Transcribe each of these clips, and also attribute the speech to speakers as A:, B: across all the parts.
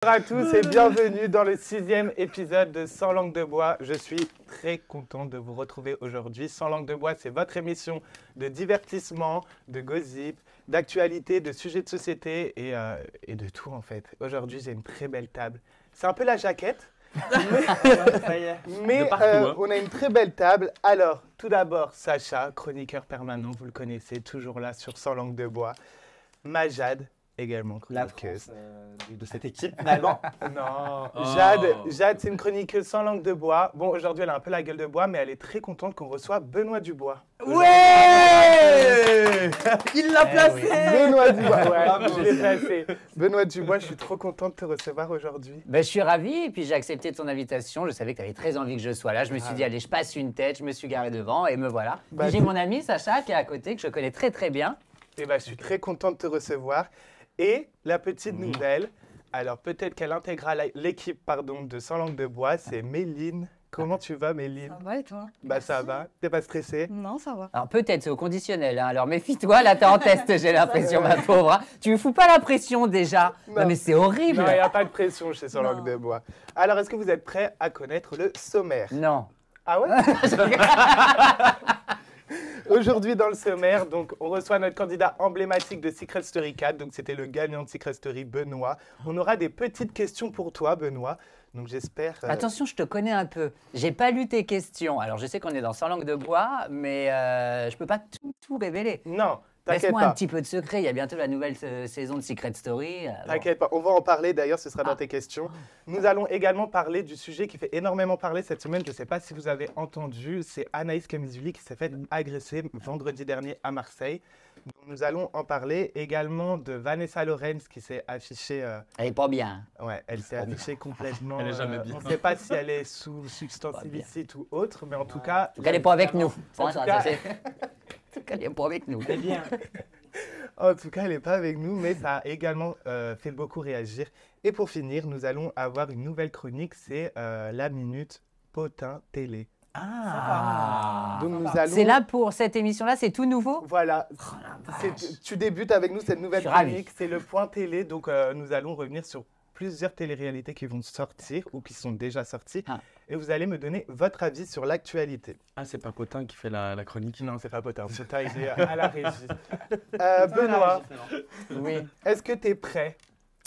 A: Bonjour à tous et bienvenue dans le 6e épisode de Sans langue de bois. Je suis très content de vous retrouver aujourd'hui. Sans langue de bois, c'est votre émission de divertissement, de gossip, d'actualité, de sujets de société et de tout en fait. Aujourd'hui, j'ai une très belle table. C'est un peu la jaquette, mais on a une très belle table. Alors, tout d'abord, Sacha, chroniqueur permanent, vous le connaissez, toujours là sur Sans langue de bois. Majad, également chroniqueuse.
B: De cette équipe, finalement.
A: Non,
C: Oh.
A: Jade, c'est une chroniqueuse sans langue de bois. Bon, aujourd'hui, elle a un peu la gueule de bois, mais elle est très contente qu'on reçoive Benoît Dubois.
B: Ouais Il l'a placé.
A: Benoît Dubois, ouais,
B: Bravo.
A: je l'ai placé. Benoît Dubois, je suis trop contente de te recevoir aujourd'hui.
C: Ben, je suis ravi et puis j'ai accepté ton invitation. Je savais que tu avais très envie que je sois là. Je me suis dit, allez, je passe une tête, je me suis garé devant et me voilà.
A: Bah,
C: Puis j'ai
A: c'est-
C: mon ami Sacha qui est à côté, que je connais très très bien.
A: Et ben, je suis très contente de te recevoir. Et la petite nouvelle, alors peut-être qu'elle intégrera l'équipe de Sans langue de bois, c'est Méline. Comment tu vas, Méline?
D: Ça va et toi?
A: Bah ça va, t'es pas stressée?
D: Non, ça va.
C: Alors peut-être, c'est au conditionnel. Hein. Alors méfie-toi, là t'es en test, j'ai l'impression, ma pauvre. Hein. Tu me fous pas la pression déjà. Non, mais c'est horrible.
A: Non, il n'y a pas de pression chez Sans
D: Non.
A: langue de bois. Alors, est-ce que vous êtes prêts à connaître le sommaire?
C: Non.
A: Ah ouais? Aujourd'hui, dans le sommaire, donc, on reçoit notre candidat emblématique de Secret Story 4. Donc, c'était le gagnant de Secret Story, Benoît. On aura des petites questions pour toi, Benoît. Donc, j'espère...
C: Attention, je te connais un peu. J'ai pas lu tes questions. Alors je sais qu'on est dans Sans langue de bois, mais je peux pas tout révéler.
A: Non, t'inquiète
C: Laisse-moi un
A: pas.
C: petit peu de secret. Il y a bientôt la nouvelle saison de Secret Story. Bon.
A: T'inquiète pas, on va en parler d'ailleurs, ce sera dans
C: Ah.
A: tes questions. Nous allons également parler du sujet qui fait énormément parler cette semaine. Je ne sais pas si vous avez entendu, c'est Anaïs Kamizuli qui s'est fait agresser vendredi dernier à Marseille. Donc, nous allons en parler également de Vanessa Lorenz qui s'est affichée...
C: Elle est pas bien.
A: Ouais, elle s'est affichée complètement.
B: Elle est jamais bien.
A: On ne sait pas si elle est sous substance
C: Pas bien.
A: illicite ou autre, mais en tout cas.
C: En tout cas, elle n'est pas avec nous.
A: En
C: Ça,
A: tout
C: ça,
A: cas-
C: c'est- En tout cas, elle n'est pas avec nous.
A: En tout cas, elle n'est pas avec nous, mais ça a également fait beaucoup réagir. Et pour finir, nous allons avoir une nouvelle chronique, c'est la minute potin télé.
C: Ah.
A: Donc nous allons.
C: C'est là pour cette émission-là, c'est tout nouveau.
A: Voilà. Tu débutes avec nous cette nouvelle
C: Je suis ravi.
A: chronique, c'est le point télé. Donc nous allons revenir sur plusieurs téléréalités qui vont sortir ou qui sont déjà sorties.
C: Ah.
A: Et vous allez me donner votre avis sur l'actualité.
B: Ah, c'est pas Potin qui fait la chronique.
A: Non, c'est pas Potin. Potin, il est à la régie. Benoît,
C: Oui.
A: est-ce que tu es prêt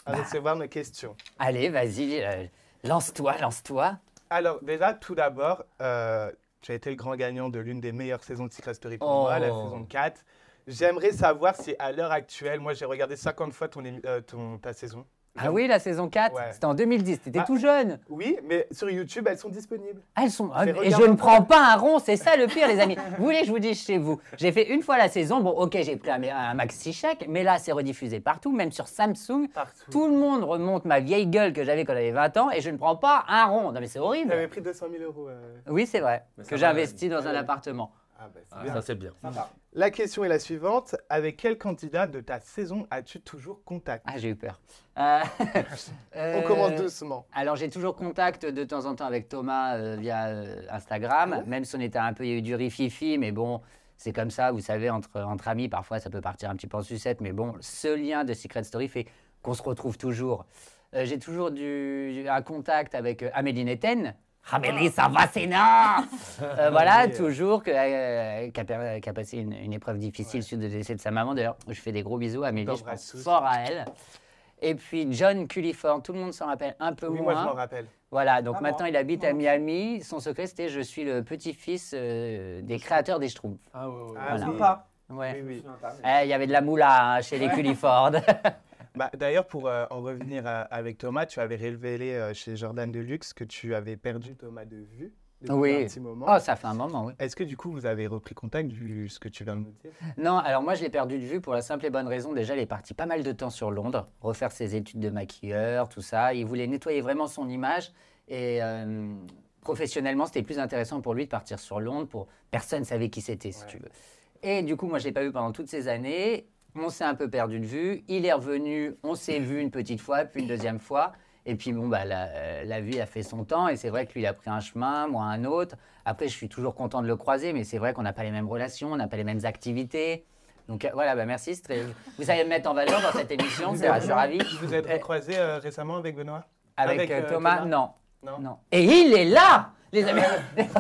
A: à recevoir nos questions?
C: Allez, vas-y, lance-toi, lance-toi.
A: Alors, déjà, tout d'abord, tu as été le grand gagnant de l'une des meilleures saisons de Secret Story pour moi, la
C: Oh.
A: saison 4. J'aimerais savoir si, à l'heure actuelle, moi j'ai regardé 50 fois ta saison.
C: Ah oui, la saison 4,
A: Ouais.
C: c'était en 2010, t'étais
A: Ah.
C: tout jeune.
A: Oui, mais sur YouTube, elles sont disponibles.
C: Ah, elles sont...
A: Mais
C: et
A: regarde
C: je ne
A: un
C: prends pas un rond, c'est ça le pire, les amis. Vous voulez que je vous dise chez vous? J'ai fait une fois la saison, bon, ok, j'ai pris un maxi chèque, mais là, c'est rediffusé partout, même sur Samsung.
A: Partout.
C: Tout le monde remonte ma vieille gueule que j'avais quand j'avais 20 ans et je ne prends pas un rond. Non, mais c'est
A: Tu
C: horrible.
A: avais pris 200 000 euros.
C: Oui, c'est vrai,
B: Mais ça
C: que
B: va,
C: j'ai investi dans
A: ouais.
C: un appartement.
A: Ah, bah, c'est
B: Ah,
A: bien.
B: ça, c'est bien.
A: La question est la suivante. Avec quel candidat de ta saison as-tu toujours contact?
C: Ah, j'ai eu peur.
A: On commence doucement.
C: Alors, j'ai toujours contact de temps en temps avec Thomas via Instagram,
A: Ouais.
C: même si on était un peu, il y a eu du rififi, mais bon, c'est comme ça, vous savez, entre amis, parfois ça peut partir un petit peu en sucette, mais bon, ce lien de Secret Story fait qu'on se retrouve toujours. J'ai toujours un contact avec Amélie Netten. Amélie, ça va, c'est non. Voilà, toujours, qui a passé une épreuve difficile suite au décès de sa maman. D'ailleurs, je fais des gros bisous à Amélie, je
A: T'embrasse
C: pense
A: tous.
C: fort à elle. Et puis John Culliford, tout le monde s'en rappelle un peu
A: Oui,
C: moins.
A: moi je m'en rappelle.
C: Voilà, donc maintenant il habite à Miami. Son secret, c'était je suis le petit-fils des créateurs des Schtroumpfs.
B: Ah, ouais, ouais.
A: Ah,
C: Voilà.
A: oui.
C: Ouais.
A: Oui, oui.
C: Il y avait de la moula hein, chez les Culliford.
A: Bah, d'ailleurs, pour en revenir avec Thomas, tu avais révélé chez Jordan Deluxe que tu avais perdu Thomas de vue depuis
C: Oui.
A: un petit moment.
C: Oh, ça fait un moment, oui.
A: Est-ce que du coup, vous avez repris contact vu ce que tu viens de nous dire?
C: Non, alors moi je l'ai perdu de vue pour la simple et bonne raison. Déjà, il est parti pas mal de temps sur Londres, refaire ses études de maquilleur, tout ça. Il voulait nettoyer vraiment son image et professionnellement, c'était plus intéressant pour lui de partir sur Londres. Personne ne savait qui c'était, si
A: Ouais.
C: tu veux. Et du coup, moi je l'ai pas vu pendant toutes ces années. On s'est un peu perdu de vue. Il est revenu, on s'est vu une petite fois, puis une deuxième fois. Et puis bon, bah, la vie a fait son temps et c'est vrai que lui, il a pris un chemin, moi un autre. Après, je suis toujours content de le croiser, mais c'est vrai qu'on n'a pas les mêmes relations, on n'a pas les mêmes activités. Donc voilà, bah, merci. Vous savez me mettre en valeur dans cette émission, je suis ravi.
A: Vous êtes recroisé récemment avec Benoît?
C: Avec Thomas, non.
A: Non.
C: Non. Et il est là, les amis.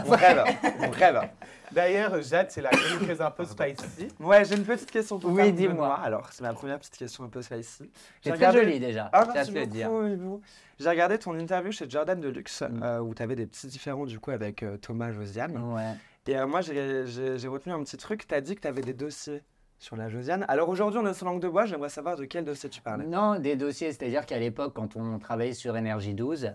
B: Mon rêve, mon rêve.
A: D'ailleurs, Jade, c'est la chroniqueuse un peu spicy.
B: Ouais, j'ai une petite question pour
C: Oui,
B: toi,
C: dis-moi.
B: Benoît. Alors, c'est ma première petite question un peu spicy.
C: C'est très joli déjà.
B: Ah,
C: je
B: merci
C: te le dire.
B: beaucoup. J'ai regardé ton interview chez Jordan Deluxe où tu avais des petits différends du coup avec Thomas Josiane.
C: Ouais.
B: Et moi, j'ai retenu un petit truc. Tu as dit que tu avais des dossiers sur la Josiane. Alors aujourd'hui, on est sur Langue de Bois. J'aimerais savoir de quel dossier tu parlais.
C: Non, des dossiers, c'est-à-dire qu'à l'époque, quand on travaillait sur Énergie 12,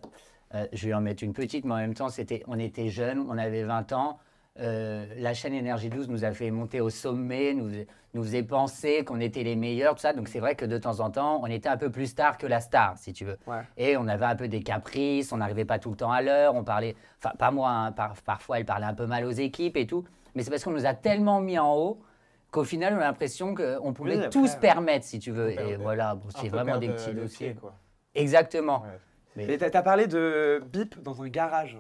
C: je vais en mettre une petite, mais en même temps, on était jeunes, on avait 20 ans. La chaîne Énergie 12 nous a fait monter au sommet, nous faisait penser qu'on était les meilleurs, tout ça. Donc c'est vrai que de temps en temps, on était un peu plus star que la star, si tu veux.
B: Ouais.
C: Et on avait un peu des caprices, on n'arrivait pas tout le temps à l'heure, on parlait, enfin pas moi, hein, parfois elle parlait un peu mal aux équipes et tout. Mais c'est parce qu'on nous a tellement mis en haut qu'au final, on a l'impression qu'on pouvait
B: Oui,
C: tout
B: après,
C: se permettre, si tu veux.
A: perdre-
C: Et voilà, bon,
A: Un
C: c'est
A: peu
C: vraiment des
A: perdre
C: petits
A: le
C: dossiers.
A: pied, quoi.
C: Exactement.
A: Ouais.
B: Mais tu as parlé de bip dans un garage.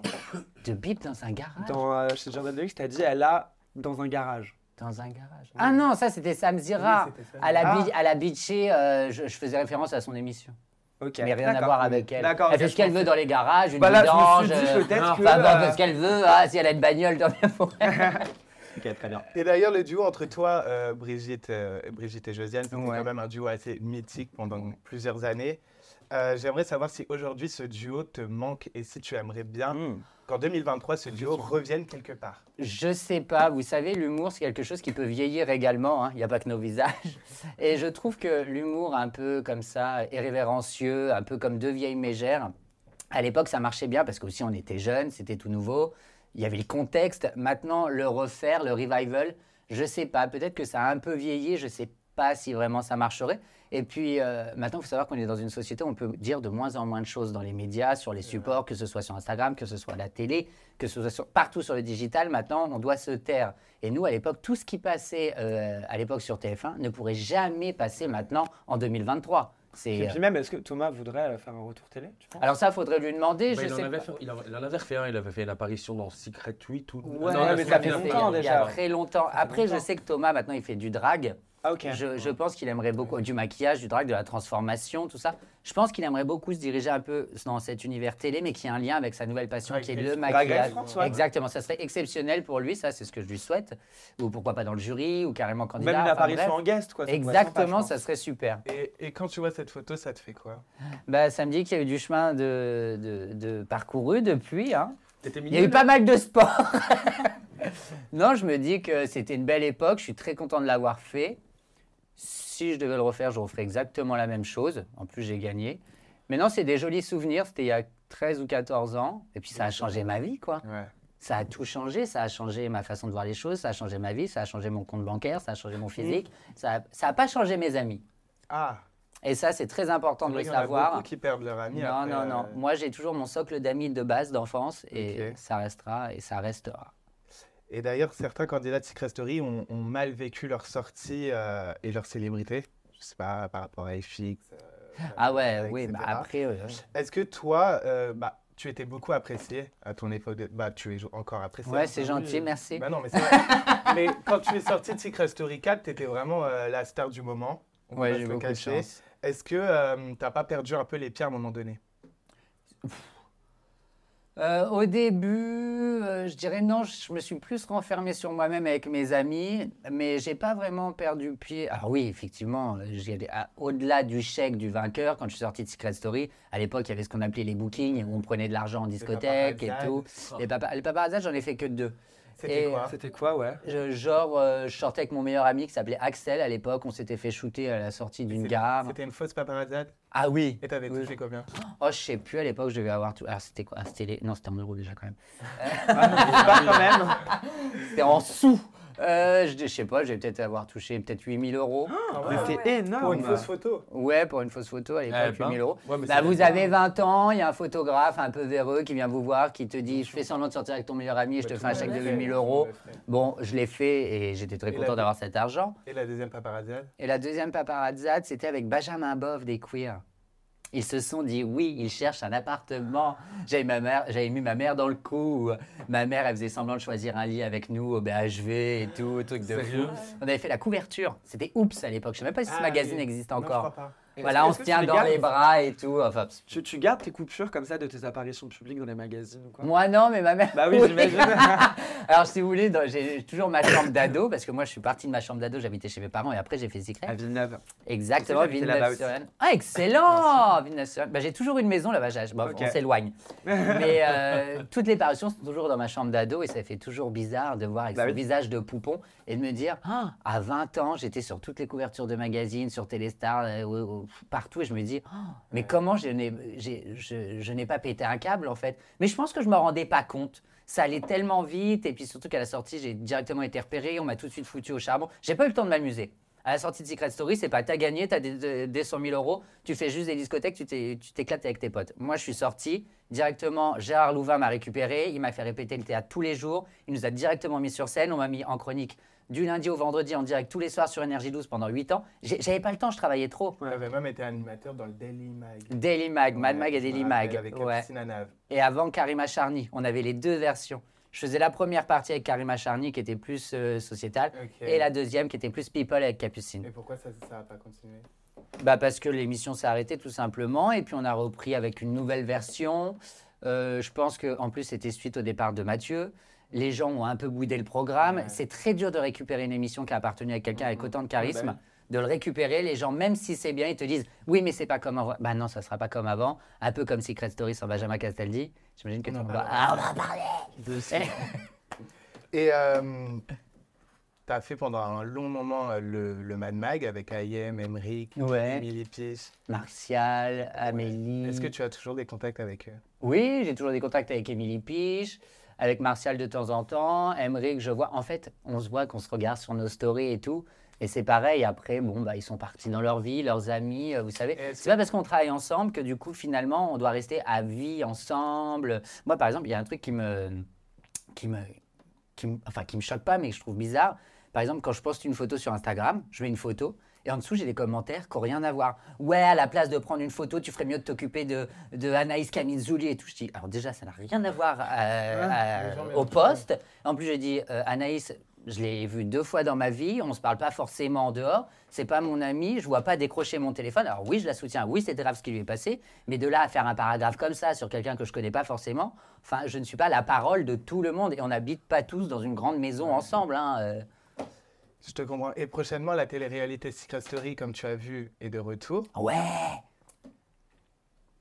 C: De bip dans un garage.
B: Chez Jordan Deluxe, tu as dit elle a dans un garage.
C: Dans un garage. Ah non, ça c'était Sam Zira.
A: Oui, c'était ça.
C: À la Beachée, je faisais référence à son émission.
B: Ok.
C: Mais rien à
B: D'accord.
C: voir avec elle.
B: D'accord,
C: Elle fait
B: ok,
C: ce qu'elle
B: je
C: veut dans les garages, une
B: Bah là, je me
C: vidange.
B: suis dit peut-être que,
C: Enfin, bon, elle fait ce qu'elle veut. Ah, si elle a une bagnole, tant mieux pour elle.
B: Ok, très bien.
A: Et d'ailleurs, le duo entre toi, Brigitte et Josiane, c'était
C: Ouais.
A: quand même un duo assez mythique pendant plusieurs années. J'aimerais savoir si aujourd'hui ce duo te manque et si tu aimerais bien qu'en 2023 ce duo revienne quelque part.
C: Je sais pas, vous savez, l'humour, c'est quelque chose qui peut vieillir également, hein. Il n'y a pas que nos visages. Et je trouve que l'humour un peu comme ça, irrévérencieux, un peu comme deux vieilles mégères, à l'époque, ça marchait bien parce qu'aussi on était jeunes, c'était tout nouveau, il y avait le contexte. Maintenant, le refaire, le revival, je sais pas, peut-être que ça a un peu vieilli, je sais pas si vraiment ça marcherait. Et puis maintenant, il faut savoir qu'on est dans une société où on peut dire de moins en moins de choses dans les médias, sur les supports, que ce soit sur Instagram, que ce soit à la télé, que ce soit partout sur le digital. Maintenant, on doit se taire. Et nous, à l'époque, tout ce qui passait à l'époque sur TF1 ne pourrait jamais passer maintenant en 2023.
B: Et puis même, est-ce que Thomas voudrait faire un retour télé, tu penses?
C: Alors ça, il faudrait lui demander.
D: Bah,
C: je
D: il, en
C: sais
D: avait
C: pas.
D: fait, il en avait refait un, il avait fait l'apparition dans Secret 8 ou...
C: Ouais,
B: Non, mais ça fait
C: il
B: longtemps
C: il y
B: déjà.
C: a très longtemps. Après, je
B: longtemps.
C: sais que Thomas, maintenant, il fait du drag.
B: Ah ok.
C: Je pense qu'il aimerait beaucoup du maquillage, du drag, de la transformation, tout ça. Je pense qu'il aimerait beaucoup se diriger un peu dans cet univers télé, mais qui a un lien avec sa nouvelle passion,
A: Drag
C: qui est
A: Race.
C: le
B: Drag
C: maquillage.
B: Race France, ouais.
C: Exactement, ça serait exceptionnel pour lui, ça c'est ce que je lui souhaite. Ou pourquoi pas dans le jury, ou carrément candidat.
B: Même une
C: enfin,
B: apparition
C: bref.
B: en guest, quoi. ça pourrait être
C: Exactement,
B: sympa, je
C: ça
B: pense.
C: serait super.
A: Et quand tu vois cette photo, ça te fait quoi?
C: Bah, ça me dit qu'il y a eu du chemin de parcouru depuis. Hein.
D: T'étais
C: Il y a eu pas mal de sport. Non, je me dis que c'était une belle époque, je suis très content de l'avoir fait. Si je devais le refaire, je referais exactement la même chose. En plus, j'ai gagné. Mais non, c'est des jolis souvenirs. C'était il y a 13 ou 14 ans. Et puis, ça a changé ma vie, quoi.
A: Ouais.
C: Ça a tout changé. Ça a changé ma façon de voir les choses. Ça a changé ma vie. Ça a changé mon compte bancaire. Ça a changé mon physique. Ça a pas changé mes amis.
A: Ah,
C: Et ça, c'est très important
A: c'est
C: de
A: vrai
C: le
A: qu'il y en a
C: savoir.
A: beaucoup qui perdent leur ami
C: Non,
A: après,
C: non, non. Moi, j'ai toujours mon socle d'amis de base d'enfance. Et
A: Ok.
C: ça restera et ça restera.
A: Et d'ailleurs, certains candidats de Secret Story ont mal vécu leur sortie et leur célébrité. Je sais pas, par rapport à FX.
C: Ah ouais,
A: etc.
C: oui, bah après,
A: Est-ce que toi, tu étais beaucoup apprécié à ton époque tu es encore apprécié.
C: ouais, c'est gentil,
A: Oui.
C: merci.
A: Bah non, mais c'est vrai. Mais quand tu es sorti de Secret Story 4, tu étais vraiment la star du moment. On va
C: Ouais,
A: se
C: j'ai
A: le
C: beaucoup de
A: cacher.
C: chance.
A: Est-ce que t'as pas perdu un peu les pieds à un moment donné?
C: Au début, je dirais non, je me suis plus renfermé sur moi-même avec mes amis, mais j'ai pas vraiment perdu pied. Alors oui, effectivement, au-delà du chèque du vainqueur, quand je suis sorti de Secret Story, à l'époque, il y avait ce qu'on appelait les bookings, où on prenait de l'argent en discothèque et tout. Les paparazzades, j'en ai fait que 2.
A: C'était
C: Et-
A: quoi?
B: C'était quoi, ouais?
C: Je sortais avec mon meilleur ami qui s'appelait Axel à l'époque, on s'était fait shooter à la sortie d'une gare.
A: C'était une fausse paparazzade?
C: Ah oui.
A: Et t'avais
C: Oui.
A: touché combien?
C: Oh, je sais plus, à l'époque, je devais avoir tout. Alors, c'était quoi? Non, c'était en euros déjà quand même.
B: Pas quand même.
C: C'était en sous. Je sais pas, je vais peut-être avoir touché peut-être 8 000 euros.
A: Ah
B: Mais
A: ouais.
B: c'est
A: Pour
B: énorme.
A: une fausse photo?
C: Ouais, pour une fausse photo à l'époque, 8 000 euros.
D: Ouais, mais
C: Bah,
D: c'est
C: vous
D: bien.
C: avez 20 ans, il y a un photographe un peu véreux qui vient vous voir, qui te dit je fais semblant de sortir avec ton meilleur ami et je te fais un chèque de 8 000 euros. Bon, je l'ai fait et j'étais très
A: Et
C: content
A: la-
C: d'avoir cet argent.
A: Et la deuxième paparazzade?
C: Et la deuxième paparazzade, c'était avec Benjamin Boff des Queer. Ils se sont dit oui, ils cherchent un appartement. J'avais mis ma mère dans le coup. Ma mère, elle faisait semblant de choisir un lit avec nous au BHV et tout, truc de fou.
D: Sérieux?
C: On avait fait la couverture. C'était Oups à l'époque. Je sais même pas si ce
A: Ah,
C: magazine
A: oui.
C: existe
A: Non, je
C: encore.
A: crois pas.
C: Voilà, on
B: Est-ce
C: se
B: que
C: tient
B: tu
C: dans
B: gardes-
C: les bras et tout. Enfin,
B: Tu gardes tes coupures comme ça de tes apparitions publiques dans les magazines ou quoi?
C: moi non, mais ma mère.
B: Bah oui, j'imagine.
C: Alors si vous voulez, j'ai toujours ma chambre d'ado parce que moi je suis parti de ma chambre d'ado, j'habitais chez mes parents et après j'ai fait Secret.
B: À Villeneuve.
C: Exactement,
B: j'habitais là-bas
C: Villeneuve-sur-Seine. Ah, excellent Villeneuve-sur-Seine. Bah, j'ai toujours une maison là-bas, bon,
B: Ok.
C: on s'éloigne. Mais toutes les parutions sont toujours dans ma chambre d'ado et ça fait toujours bizarre de voir avec
B: Bah
C: son
B: oui.
C: visage de poupon et de me dire, ah, à 20 ans, j'étais sur toutes les couvertures de magazines, sur Téléstar, partout et je me dis, oh, mais comment je n'ai pas pété un câble en fait. Mais je pense que je ne me rendais pas compte. Ça allait tellement vite et puis surtout qu'à la sortie, j'ai directement été repéré, on m'a tout de suite foutu au charbon. J'ai pas eu le temps de m'amuser. À la sortie de Secret Story, c'est pas t'as gagné, t'as des 100 000 euros, tu fais juste des discothèques, tu t'éclates avec tes potes. Moi, je suis sorti, directement, Gérard Louvain m'a récupéré, il m'a fait répéter le théâtre tous les jours, il nous a directement mis sur scène, on m'a mis en chronique du lundi au vendredi en direct tous les soirs sur Énergie 12 pendant 8 ans. J'avais pas le temps, je travaillais trop.
A: Tu avais même été animateur dans le Daily Mag.
C: Daily Mag, Mad
A: Ouais,
C: Mag et
A: je me
C: Daily
A: rappelle,
C: Mag.
A: Avec
C: Ouais.
A: Capucine Anave.
C: Et avant Karima Charny, on avait les deux versions. Je faisais la première partie avec Karima Charny qui était plus sociétale
A: Ok.
C: et la deuxième qui était plus people avec Capucine.
A: Et pourquoi ça n'a pas continué?
C: Bah parce que l'émission s'est arrêtée tout simplement et puis on a repris avec une nouvelle version. Je pense qu'en plus c'était suite au départ de Mathieu. Les gens ont un peu boudé le programme.
A: Ouais.
C: C'est très dur de récupérer une émission qui a appartenu à quelqu'un avec autant de charisme.
A: Bah oui.
C: De le récupérer, les gens, même si c'est bien, ils te disent oui, mais c'est pas comme avant. Bah non, ça sera pas comme avant. Un peu comme Secret Story sans Benjamin Castaldi. J'imagine que
A: On
C: tu
A: en
C: vas.
A: parlera.
C: Ah, on va en parler.
A: Et tu as fait pendant un long moment le Mad Mag avec Ayem, Emmerich,
C: Ouais.
A: Émilie Piche.
C: Martial, Amélie.
A: Est-ce que tu as toujours des contacts avec eux?
C: Oui, j'ai toujours des contacts avec Émilie Piche, avec Martial de temps en temps, Emmerich, je vois. En fait, on se voit qu'on se regarde sur nos stories et tout. Et c'est pareil, après, bon, bah, ils sont partis dans leur vie, leurs amis, vous savez.
A: Est-ce
C: C'est pas parce qu'on travaille ensemble que du coup, finalement, on doit rester à vie ensemble. Moi, par exemple, il y a un truc qui me choque pas, mais que je trouve bizarre. Par exemple, quand je poste une photo sur Instagram, je mets une photo et en dessous, j'ai des commentaires qui n'ont rien à voir. Ouais, à la place de prendre une photo, tu ferais mieux de t'occuper de Anaïs Camizuli et tout. Je dis, alors déjà, ça n'a rien à voir
A: les gens
C: au
A: mettent-
C: poste. En plus, j'ai dit, Anaïs, je l'ai vue 2 fois dans ma vie, on ne se parle pas forcément en dehors, c'est pas mon amie, je ne vois pas décrocher mon téléphone. Alors oui, je la soutiens, oui, c'est grave ce qui lui est passé, mais de là à faire un paragraphe comme ça sur quelqu'un que je ne connais pas forcément, enfin, je ne suis pas la parole de tout le monde et on n'habite pas tous dans une grande maison ensemble. Hein.
A: Je te comprends. Et prochainement, la télé-réalité Secret Story, comme tu as vu, est de retour.
C: Ouais,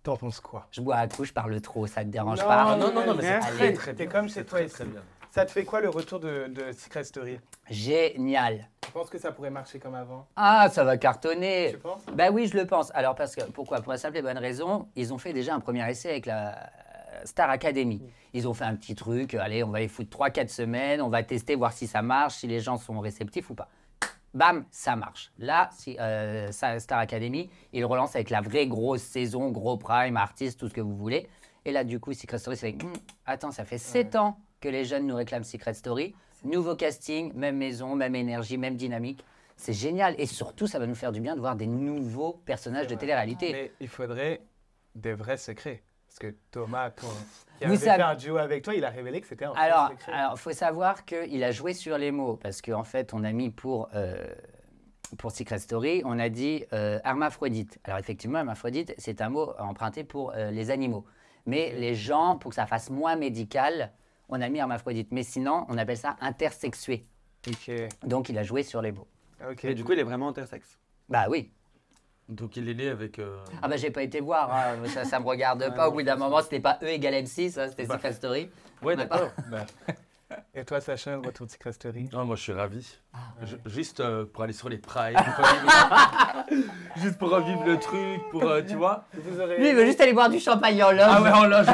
A: T'en penses quoi?
C: je bois à coup, je parle trop, ça te dérange
A: Non,
C: pas?
D: non, mais c'est
A: Allez,
D: très, très
A: t'es
D: bien.
A: comme chez toi
D: Très,
A: ici.
D: très bien.
A: Ça te fait quoi le retour de Secret Story?
C: Génial.
A: Tu penses que ça pourrait marcher comme avant?
C: Ah, ça va cartonner.
A: Tu penses?
C: Bah oui, je le pense. Alors pourquoi? Pour la simple et bonne raison, ils ont fait déjà un premier essai avec la Star Academy. Ils ont fait un petit truc, allez, on va y foutre 3-4 semaines, on va tester, voir si ça marche, si les gens sont réceptifs ou pas. Bam, ça marche. Là, Star Academy, ils relancent avec la vraie grosse saison, gros prime, artiste, tout ce que vous voulez. Et là, du coup, Secret Story, c'est attends, ça fait 7 ans que les jeunes nous réclament Secret Story. Nouveau casting, même maison, même énergie, même dynamique. C'est génial. Et surtout, ça va nous faire du bien de voir des nouveaux personnages de télé-réalité.
A: Mais il faudrait des vrais secrets. Parce que Thomas, qui
C: Vous
A: avait
C: savez-
A: fait un duo avec toi, il a révélé que c'était un faux
C: Alors,
A: secret.
C: il faut savoir qu'il a joué sur les mots, parce qu'en fait, on a mis pour Secret Story, on a dit hermaphrodite. Alors effectivement, hermaphrodite, c'est un mot emprunté pour les animaux. Mais les gens, pour que ça fasse moins médical, on a mis hermaphrodite. Mais sinon, on appelle ça intersexué.
A: Ok.
C: Donc, il a joué sur les mots.
A: Ok.
B: Et du coup, il est vraiment intersexe.
C: Bah oui.
D: Donc il est né avec.
C: Ah bah j'ai pas été voir, hein. ça me regarde pas. Au bout d'un moment, c'était pas E égale M6, hein, c'était Secret Story.
D: Ouais, d'accord.
A: Et toi, Sacha, le retour de Secret Story?
D: Ah, moi, je suis ravi. Juste pour aller sur les prides. Juste pour revivre le truc, pour, tu vois.
A: Vous aurez...
C: Lui, il veut juste aller boire du champagne en loge.
D: Ah ouais, en loge.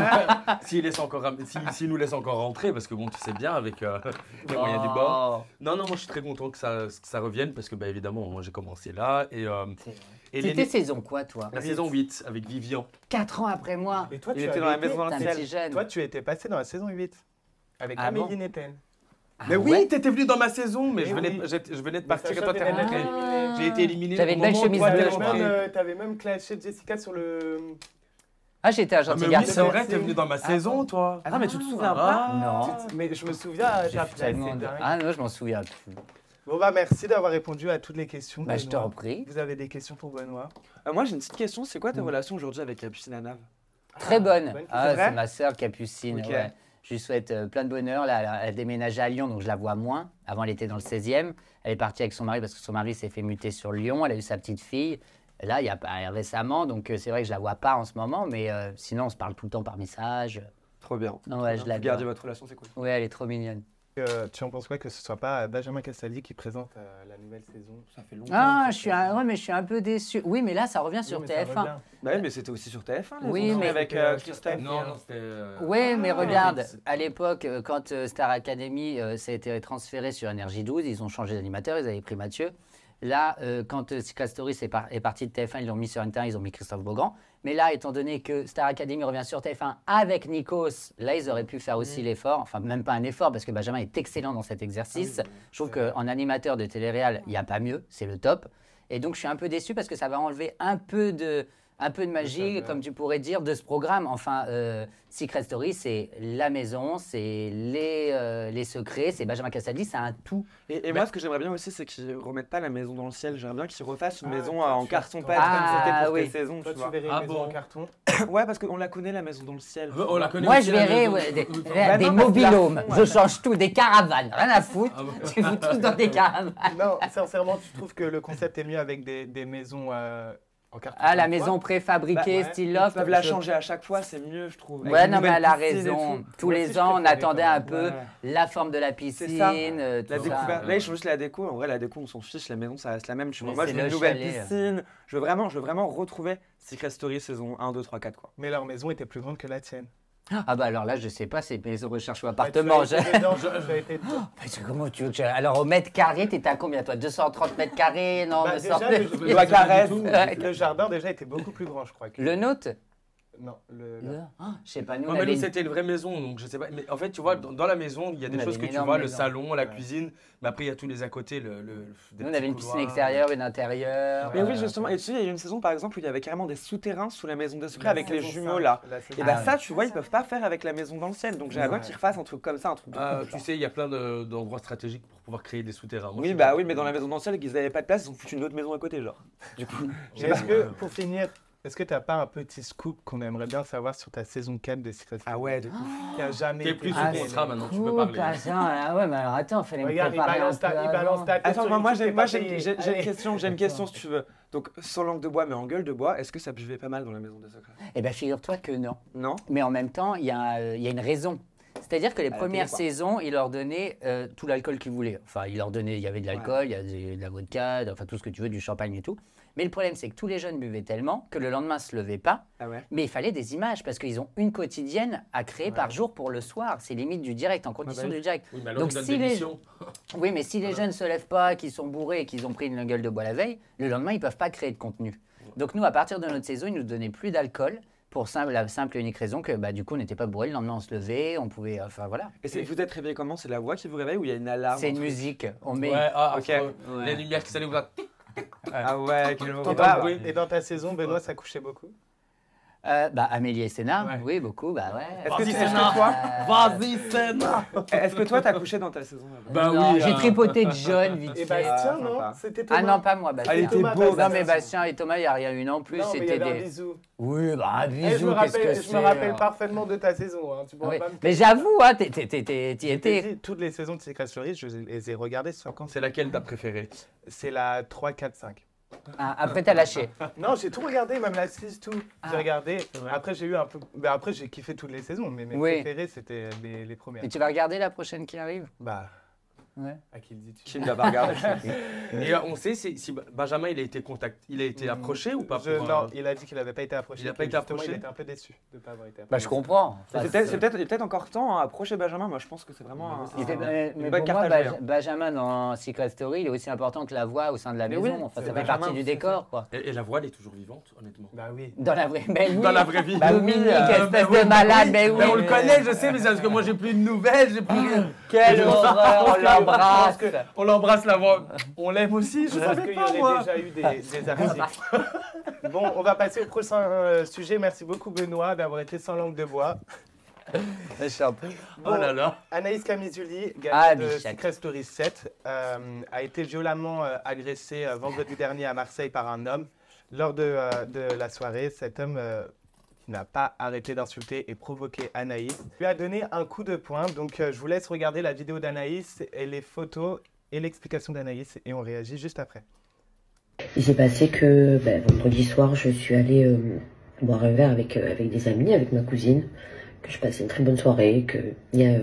D: S'il nous laisse encore rentrer, parce que bon, tu sais bien, avec les moyens du bord. Non, moi, je suis très content que ça revienne, parce que, bah, évidemment, moi, j'ai commencé là. Et
C: C'était saison quoi, toi?
D: la saison 8, avec Vivian.
C: 4 ans après moi.
A: Et toi,
B: Il
A: tu
B: était
A: avais
B: dans la
A: été-
B: maison
C: T'es un
B: ancienne.
C: petit jeune.
A: Toi, tu étais passé dans la saison 8 avec
C: Ah
A: Amélie
C: bon
A: Netten.
C: Ah
D: Mais oui,
C: ouais.
D: t'étais venu dans ma saison, mais
A: Eh
D: je venais,
A: oui.
D: je venais de
A: Mais
D: partir et
A: Sacha
D: toi, t'es
A: venait d'être
D: rentré.
A: éliminé.
D: J'ai été éliminé.
C: J'avais
D: au
C: une belle
D: moment où
C: chemise
D: toi,
C: bleue,
D: t'es
C: je
D: rentré.
C: crois.
A: T'avais même clashé Jessica sur le.
C: Ah, j'étais un
D: Ah,
C: gentil
D: mais oui,
C: garçon.
D: c'est vrai, t'es venu dans ma saison, toi.
B: Ah non, mais tu te souviens
D: Ah.
B: pas?
C: Non.
A: Mais je me souviens,
C: J'ai
A: t'as
C: fait tellement
A: c'est
C: de-
A: dingue.
C: Ah non, je m'en souviens plus.
A: Bon bah merci d'avoir répondu à toutes les questions.
C: Bah, je
A: Benoît.
C: t'en prie.
A: Vous avez des questions pour Benoît?
B: Moi, j'ai une petite question. C'est quoi ta relation aujourd'hui avec Capucine Anav?
C: Très bonne.
A: bonne
C: Ah,
B: C'est vrai
C: c'est ma sœur Capucine.
B: Ok.
C: Ouais. Je lui souhaite plein de bonheur. Là, elle a déménagé à Lyon, donc je la vois moins. Avant, elle était dans le 16e. Elle est partie avec son mari parce que son mari s'est fait muter sur Lyon. Elle a eu sa petite fille. Là, il y a pas récemment, donc c'est vrai que je la vois pas en ce moment, mais sinon, on se parle tout le temps par message.
B: Trop bien.
C: Non, ouais, je
B: Vous
C: l'adore.
B: gardez votre relation, c'est cool.
C: Ouais, elle est trop mignonne.
A: Tu en penses quoi que ce soit pas Benjamin Castaldi qui présente la nouvelle saison?
B: Ça fait longtemps.
C: Ah, ouais, mais je suis un peu déçu. Oui, mais là, ça revient sur
A: Oui, mais ça
C: TF1.
A: revient.
B: Bah oui, mais c'était aussi sur TF1. les
C: Oui,
B: enfants,
C: mais-
B: avec
A: C'était,
B: Christophe.
D: Non, non, c'était.
C: Oui, mais
A: Ah.
C: regarde, à l'époque, quand Star Academy ça a été transféré sur Énergie 12, ils ont changé d'animateur, ils avaient pris Mathieu. Là, quand Secret Story est parti de TF1, ils l'ont mis sur Inter, ils ont mis Christophe Beaugrand. Mais là, étant donné que Star Academy revient sur TF1 avec Nikos, là, ils auraient pu faire aussi l'effort. Enfin, même pas un effort, parce que Benjamin est excellent dans cet exercice. Je trouve qu'en animateur de télé-réal, il n'y a pas mieux, c'est le top. Et donc, je suis un peu déçu parce que ça va enlever un peu de magie, comme tu pourrais dire, de ce programme. Enfin, Secret Story, c'est la maison, c'est les secrets, c'est Benjamin Castaldi, c'est un tout.
B: Et moi, ce que j'aimerais bien aussi, c'est qu'ils remettent pas la maison dans le ciel. J'aimerais bien qu'ils refassent une
A: Ah,
B: maison
A: toi,
B: en
A: tu-
B: carton-pâte
C: Ah,
B: comme c'était pour
C: oui.
B: tes saisons,
A: Toi,
B: tu
A: tu
B: vois.
A: verrais
D: Ah
A: une maison
D: bon
A: en carton?
B: Ouais, parce qu'on la connaît, la maison dans le ciel.
D: On la connaît
C: Moi,
D: aussi,
C: je
D: la
C: verrais
D: maison.
C: des
B: Bah non,
C: des
B: parce que la
C: mobilhomes.
B: fond,
C: Je change tout, des caravanes, rien à foutre.
D: Ah bon.
C: Je vous tous dans des caravanes.
A: Non, sincèrement, tu trouves que le concept est mieux avec des maisons en carton?
C: Ah, la maison préfabriquée,
A: Bah, ouais,
C: style
B: Ils
C: loft.
B: peuvent la
C: je-
B: changer à chaque fois, c'est mieux, je trouve. Avec
C: Ouais,
B: une
C: non, mais
B: nouvelle
C: elle a
B: piscine et
C: raison.
B: tout.
C: Tous
A: Moi
C: les
A: aussi, je
C: ans, on
A: préférais
C: attendait
A: quand
C: un
A: même.
C: peu
B: Ouais.
C: la forme de la
B: C'est
C: piscine.
B: ça.
C: tout
B: La
C: ça.
B: découverte. Là, ils changent juste la déco. En vrai, la déco, on s'en fiche. La maison, ça reste la même. Tu vois.
C: Mais
B: Moi,
C: c'est
B: je veux une
C: le
B: nouvelle
C: chalet.
B: piscine. Je veux vraiment retrouver Secret Story saison 1, 2, 3, 4. Quoi.
A: Mais leur maison était plus grande que la tienne.
C: Ah bah alors là, je sais pas, c'est maison recherche ou
A: Bah,
C: appartement.
A: tu as été dedans, tu as été dedans.
C: Bah, comment tu veux que Alors au mètre carré, t'étais à combien toi? 230 mètres carrés? Non,
A: Bah,
C: me
A: déjà,
C: semble.
A: le-
B: Doigt carré.
A: Le jardin déjà était beaucoup plus grand, je crois.
C: Le nôtre?
A: Non,
C: Je sais pas, nous,
D: Non,
C: on
D: mais
C: avait
D: nous,
C: une-
D: c'était une vraie maison, donc je sais pas. Mais en fait, tu vois, dans la maison, il y a
C: On
D: des
C: avait
D: choses
C: une
D: que tu
C: énorme
D: vois, le
C: maison.
D: salon, la
A: Ouais.
D: cuisine, mais après, il y a tous les à côté, des
C: Nous, on
D: petits
C: avait une piscine
D: couloirs.
C: extérieure, une intérieure.
B: Mais
A: Ouais,
B: oui, justement. Et tu sais, il y a eu une saison, par exemple, où il y avait carrément des souterrains sous la maison des secrets avec les
A: saison
B: jumeaux
A: 5,
B: là.
A: la saison
B: Et bah,
C: Ah
B: ça,
C: ouais.
B: tu vois, ils peuvent pas faire avec la maison dans le ciel. Donc, j'aimerais bien
A: Ouais.
B: qu'ils refassent un truc comme ça, un truc de
D: Ah,
B: ouf,
D: tu
B: genre.
D: sais, il y a plein d'endroits stratégiques pour pouvoir créer des souterrains. Moi, je
B: Oui,
D: suis
B: bah
D: d'accord.
B: oui, mais dans la maison dans le ciel, ils avaient pas de place, ils ont foutu une autre maison à côté, genre. Du coup,
A: Et Est-ce que, pour finir, est-ce que tu n'as pas un petit scoop qu'on aimerait bien savoir sur ta saison 4 de Secret Story
B: ah ouais, de ouf.
A: qui a jamais
D: T'es
A: été
D: plus sous
A: tournée?
D: contrat maintenant, tu peux
C: Ouh,
D: parler.
C: pas ça, ah ouais, mais alors attends, fallait
A: Regarde,
C: me
A: il
C: préparer
A: balance
C: un peu
A: ta, il
C: avant.
A: balance ta tête
B: Attends,
A: sur
B: moi
A: YouTube,
B: j'ai
A: t'es pas payé.
B: une
A: Allez.
B: question, j'ai une question si tu veux. Donc, sans langue de bois, mais en gueule de bois, est-ce que ça buvait pas mal dans la maison des secrets?
C: Eh bien, figure-toi que non.
B: Non?
C: Mais en même temps, il y a une raison. C'est-à-dire que les
B: la
C: premières
B: télé, quoi.
C: saisons, ils leur donnaient tout l'alcool qu'ils voulaient. Enfin, ils leur donnaient, il y avait de l'alcool, il y a de la vodka, enfin tout ce que tu veux, du champagne et tout. Mais le problème, c'est que tous les jeunes buvaient tellement que le lendemain, ne se levaient pas.
B: Ah ouais?
C: Mais il fallait des images parce qu'ils ont une quotidienne à créer par jour pour le soir. C'est limite du direct, en condition
B: oui.
C: du direct.
D: Oui, mais alors,
C: Donc,
D: ils donnent
C: si
D: des
C: les-
D: missions.
C: Oui, mais si les jeunes ne se lèvent pas, qu'ils sont bourrés et qu'ils ont pris une gueule de bois la veille, le lendemain, ils ne peuvent pas créer de contenu. Donc nous, à partir de notre saison, ils nous donnaient plus d'alcool pour la simple et unique raison que bah, du coup, on n'était pas bourrés. Le lendemain, on se levait, on pouvait... Enfin, voilà.
B: Et vous êtes réveillé comment? C'est la voix qui vous réveille ou il y a une alarme?
C: C'est
B: un
C: une
B: truc?
C: musique. On met...
D: Ouais, ah,
B: Ok.
D: affreux.
C: Ouais.
D: Les lumières qui s'allument là.
B: Ah ouais, quel
A: Et
B: horreur.
A: dans- Et dans ta saison, Benoît, ça couchait beaucoup?
C: Bah, Amélie et Sénat,
D: Ouais.
C: oui, beaucoup, bah ouais.
B: Est-ce que,
D: Vas-y,
B: est-ce
D: Sénat.
B: que toi,
D: Vas-y, Senna.
B: est-ce que toi, t'as couché dans ta saison?
D: Bah
C: Non,
D: oui.
C: j'ai tripoté de jaune, vite
A: Et
C: fait.
A: Bastien,
B: Ah,
A: non?
B: sympa.
A: C'était Thomas.
C: Ah non, pas moi, Bastien.
B: Elle était
A: Thomas,
B: beau,
A: Bastien.
C: Non, mais Bastien et Thomas, il n'y a rien eu non plus.
A: Non, mais il y
C: C'était
A: avait un
C: des...
A: bisou.
C: Oui, bah, un
A: Eh,
C: bisou,
A: je me
C: qu'est-ce que
A: rappelle, je
C: c'est
A: me rappelle parfaitement de ta saison. Hein. Tu pourras
C: Oui.
A: pas me
C: Mais j'avoue, hein, t'y
A: J'ai
C: étais.
A: dit, toutes les saisons de Secret Story, je les ai regardées sur quand
D: C'est laquelle t'as préférée?
A: c'est la 3, 4, 5.
C: Ah, après, t'as lâché.
A: Non, j'ai tout regardé, même la 6, tout.
C: Ah.
A: J'ai regardé. Après, j'ai eu un peu. Ben, après, j'ai kiffé toutes les saisons, mais mes
C: Oui.
A: préférées, c'était les premières.
C: Et tu vas regarder la prochaine qui arrive?
A: Bah,
C: Ouais.
A: à qui le dis-tu?
B: Qui ne l'a pas regardé?
D: Et on sait si Benjamin il a été il a été approché ou pas pour,
A: Non, il a dit qu'il n'avait pas été approché.
D: Il a pas
A: que
D: été
A: justement,
D: approché
A: Il était un peu déçu de ne pas avoir été approché.
C: Bah, je comprends. Enfin,
B: C'est peut-être encore temps à approcher Benjamin. Moi, je pense que c'est vraiment
C: Il fait- mais
B: une bonne
C: pour
B: carte
C: moi,
B: à jouer. hein.
C: Benjamin dans Secret Story, il est aussi important que la voix au sein de la
B: Mais
C: maison.
B: oui,
C: Enfin,
B: c'est
C: ça fait
B: Benjamin,
C: partie du
B: c'est
C: décor, quoi.
D: Et la voix elle est toujours vivante, honnêtement.
A: Bah oui.
C: Dans la vraie, ben oui.
D: Dans la vraie vie.
C: Bah, Dominique, espèce
D: bah oui,
C: de malade,
D: oui.
C: mais oui.
D: Mais on le connaît, je sais, mais c'est parce que moi j'ai plus de nouvelles, j'ai plus rien.
C: Quelle horreur, on l'a l'embrasse.
D: On l'embrasse là, on l'aime aussi, je
A: Je pense
D: savais
A: qu'il y
D: pas
A: aurait
D: moi.
A: déjà eu des articles. Bon, on va passer au prochain sujet. Merci beaucoup Benoît d'avoir été sans langue de bois.
C: Je t'en prie.
D: Oh là là.
A: Anaïs Camizuli,
C: Ah,
A: gagnante de
C: Bichette.
A: Secret Story 7, a été violemment agressée vendredi dernier à Marseille par un homme. Lors de la soirée, cet homme n'a pas arrêté d'insulter et provoquer Anaïs. Lui a donné un coup de poing. Donc je vous laisse regarder la vidéo d'Anaïs et les photos et l'explication d'Anaïs et on réagit juste après.
E: Il s'est passé que vendredi soir, je suis allée boire un verre avec des amis, avec ma cousine, que je passais une très bonne soirée, qu'il y a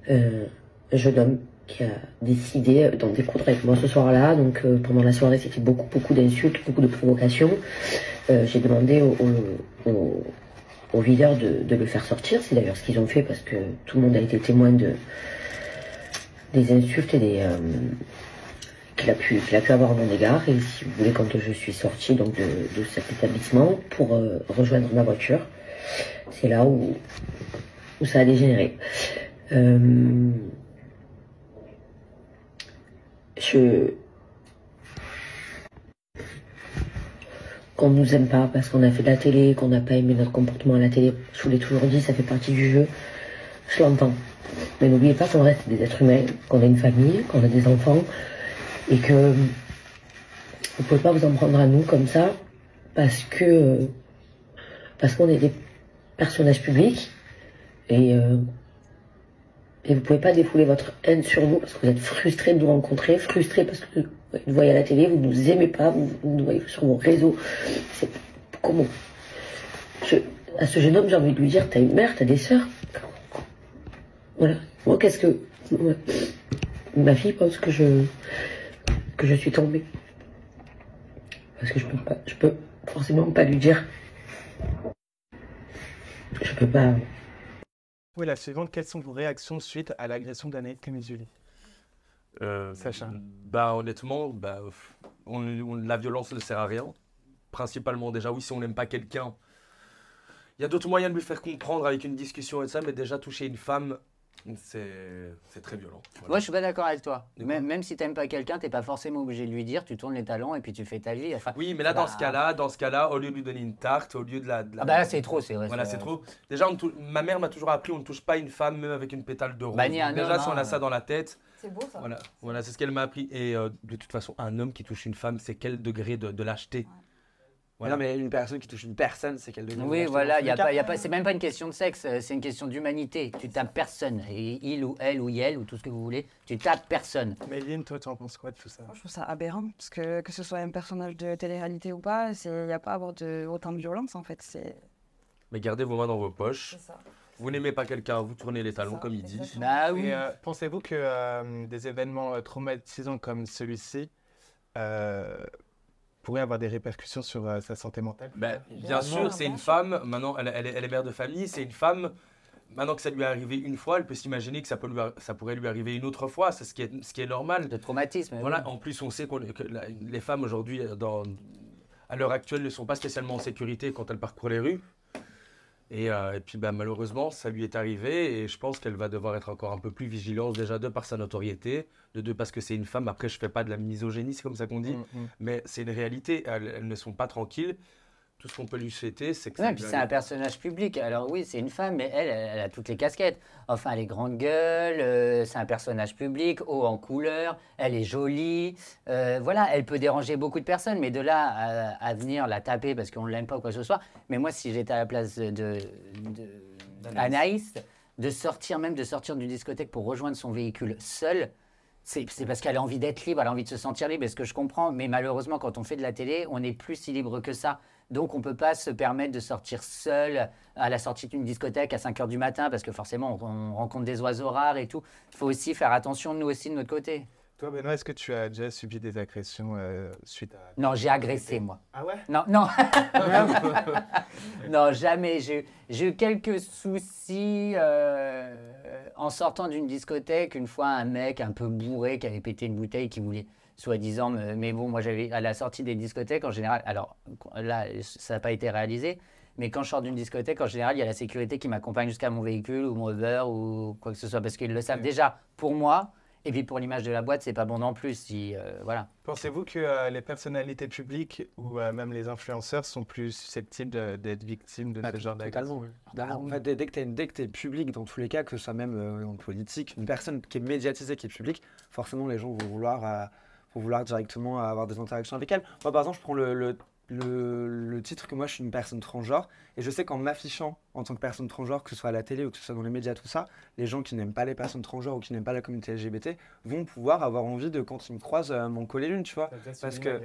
E: un jeune homme qui a décidé d'en découdre avec moi ce soir-là. Donc pendant la soirée, c'était beaucoup d'insultes, beaucoup de provocations. J'ai demandé au videur de le faire sortir. C'est d'ailleurs ce qu'ils ont fait parce que tout le monde a été témoin des insultes et qu'il a pu avoir à mon égard. Et si vous voulez, quand je suis sortie donc de cet établissement pour rejoindre ma voiture, c'est là où ça a dégénéré. Qu'on nous aime pas parce qu'on a fait de la télé, qu'on n'a pas aimé notre comportement à la télé, je vous l'ai toujours dit, ça fait partie du jeu. Je l'entends. Mais n'oubliez pas qu'on reste des êtres humains, qu'on a une famille, qu'on a des enfants, et que vous pouvez pas vous en prendre à nous comme ça parce qu'on est des personnages publics et vous pouvez pas défouler votre haine sur nous parce que vous êtes frustrés de nous rencontrer, frustrés parce que vous nous voyez à la télé, vous nous aimez pas, vous nous voyez sur vos réseaux. C'est comment à ce jeune homme, j'ai envie de lui dire, t'as une mère, t'as des sœurs. Voilà. Moi, ma fille pense que je suis tombée. Parce que je peux forcément pas lui dire. Je peux pas.
A: Oui, la suivante, quelles sont vos réactions suite à l'agression d'Anaïs Camizuli? Sacha.
D: Honnêtement, la violence ne sert à rien. Principalement, déjà, oui, si on n'aime pas quelqu'un, il y a d'autres moyens de lui faire comprendre avec une discussion et ça, mais déjà toucher une femme, c'est très violent. Voilà.
C: Moi, je suis pas d'accord avec toi.
D: De quoi?
C: Même si t'aimes pas quelqu'un, t'es pas forcément obligé de lui dire. Tu tournes les talons et puis tu fais ta vie. Enfin,
D: Oui, mais là,
C: bah,
D: dans ce cas-là, au lieu de lui donner une tarte, au lieu de la...
C: Ah bah là, c'est trop, c'est vrai.
D: Voilà, c'est trop. Déjà, ma mère m'a toujours appris, on ne touche pas une femme même avec une pétale de rose.
C: Bah, ni un
D: Déjà,
C: homme,
D: si on a
C: hein.
D: ça dans la tête,
F: C'est beau ça.
D: voilà, c'est ce qu'elle m'a appris. Et de toute façon, un homme qui touche une femme, c'est quel degré de lâcheté?
B: Voilà. Non, mais une personne qui touche une personne, c'est qu'elle devient.
C: Oui, voilà, c'est même pas une question de sexe, c'est une question d'humanité. Tu tapes personne. Et il ou elle ou elle ou tout ce que vous voulez, tu tapes personne.
A: Méline, toi, tu en penses quoi de tout ça?
F: Moi, je trouve ça aberrant, parce que ce soit un personnage de télé-réalité ou pas, il n'y a pas à avoir autant de violence en fait.
D: Mais gardez vos mains dans vos poches.
F: C'est ça.
D: Vous n'aimez pas quelqu'un, vous tournez les talons,
F: ça,
D: comme il dit.
F: exactement.
C: Bah oui.
A: Et pensez-vous que des événements traumatisants comme celui-ci pourraient avoir des répercussions sur sa santé mentale?
D: Bien
F: Bien
D: sûr,
F: sûr,
D: c'est
F: bien
D: une
F: sûr.
D: femme, maintenant elle est mère de famille, c'est une femme, maintenant que ça lui est arrivé une fois, elle peut s'imaginer que ça pourrait lui arriver une autre fois, c'est ce qui est normal.
C: De traumatisme.
D: Voilà,
C: oui.
D: en plus on sait que les femmes aujourd'hui, à l'heure actuelle, ne sont pas spécialement en sécurité quand elles parcourent les rues. Et puis malheureusement, ça lui est arrivé et je pense qu'elle va devoir être encore un peu plus vigilante, déjà de par sa notoriété, de deux parce que c'est une femme. Après, je fais pas de la misogynie, c'est comme ça qu'on dit, mais c'est une réalité. Elles ne sont pas tranquilles. Tout ce qu'on peut lui souhaiter, c'est que
C: Ouais,
D: ça
C: puis
D: lui
C: c'est un
D: arrive.
C: personnage public. Alors oui, c'est une femme, mais elle a toutes les casquettes. Enfin, elle est grande gueule, c'est un personnage public, haut en couleur, elle est jolie. Voilà, elle peut déranger beaucoup de personnes, mais de là à venir la taper parce qu'on ne l'aime pas ou quoi que ce soit. Mais moi, si j'étais à la place Anaïs, de sortir d'une discothèque pour rejoindre son véhicule seule, c'est parce qu'elle a envie d'être libre, elle a envie de se sentir libre, et ce que je comprends. Mais malheureusement, quand on fait de la télé, on n'est plus si libre que ça. Donc, on ne peut pas se permettre de sortir seul à la sortie d'une discothèque à 5 h du matin, parce que forcément, on rencontre des oiseaux rares et tout. Il faut aussi faire attention, nous aussi, de notre côté.
A: Toi, Benoît, est-ce que tu as déjà subi des agressions suite à...
C: Non, j'ai agressé, moi.
A: Ah ouais?
C: Non, non. Non, jamais. J'ai eu quelques soucis en sortant d'une discothèque. Une fois, un mec un peu bourré qui avait pété une bouteille qui voulait soi-disant. Mais bon, moi, j'avais à la sortie des discothèques, en général, alors là, ça n'a pas été réalisé, mais quand je sors d'une discothèque, en général, il y a la sécurité qui m'accompagne jusqu'à mon véhicule ou mon Uber ou quoi que ce soit, parce qu'ils le savent déjà pour moi Et puis pour l'image de la boîte, c'est pas bon non plus. Si, voilà.
A: Pensez-vous que les personnalités publiques ou même les influenceurs sont plus susceptibles d'être victimes de ce genre d'agression?
B: Totalement, oui. En fait, dès que tu es public, dans tous les cas, que ce soit même en politique, une personne qui est médiatisée, qui est publique, forcément les gens vont vouloir directement avoir des interactions avec elle. Moi, par exemple, je prends le titre que moi je suis une personne transgenre et je sais qu'en m'affichant en tant que personne transgenre, que ce soit à la télé ou que ce soit dans les médias, tout ça, les gens qui n'aiment pas les personnes transgenres ou qui n'aiment pas la communauté LGBT vont pouvoir avoir envie de, quand ils me croisent, m'en coller l'une, tu vois. Parce que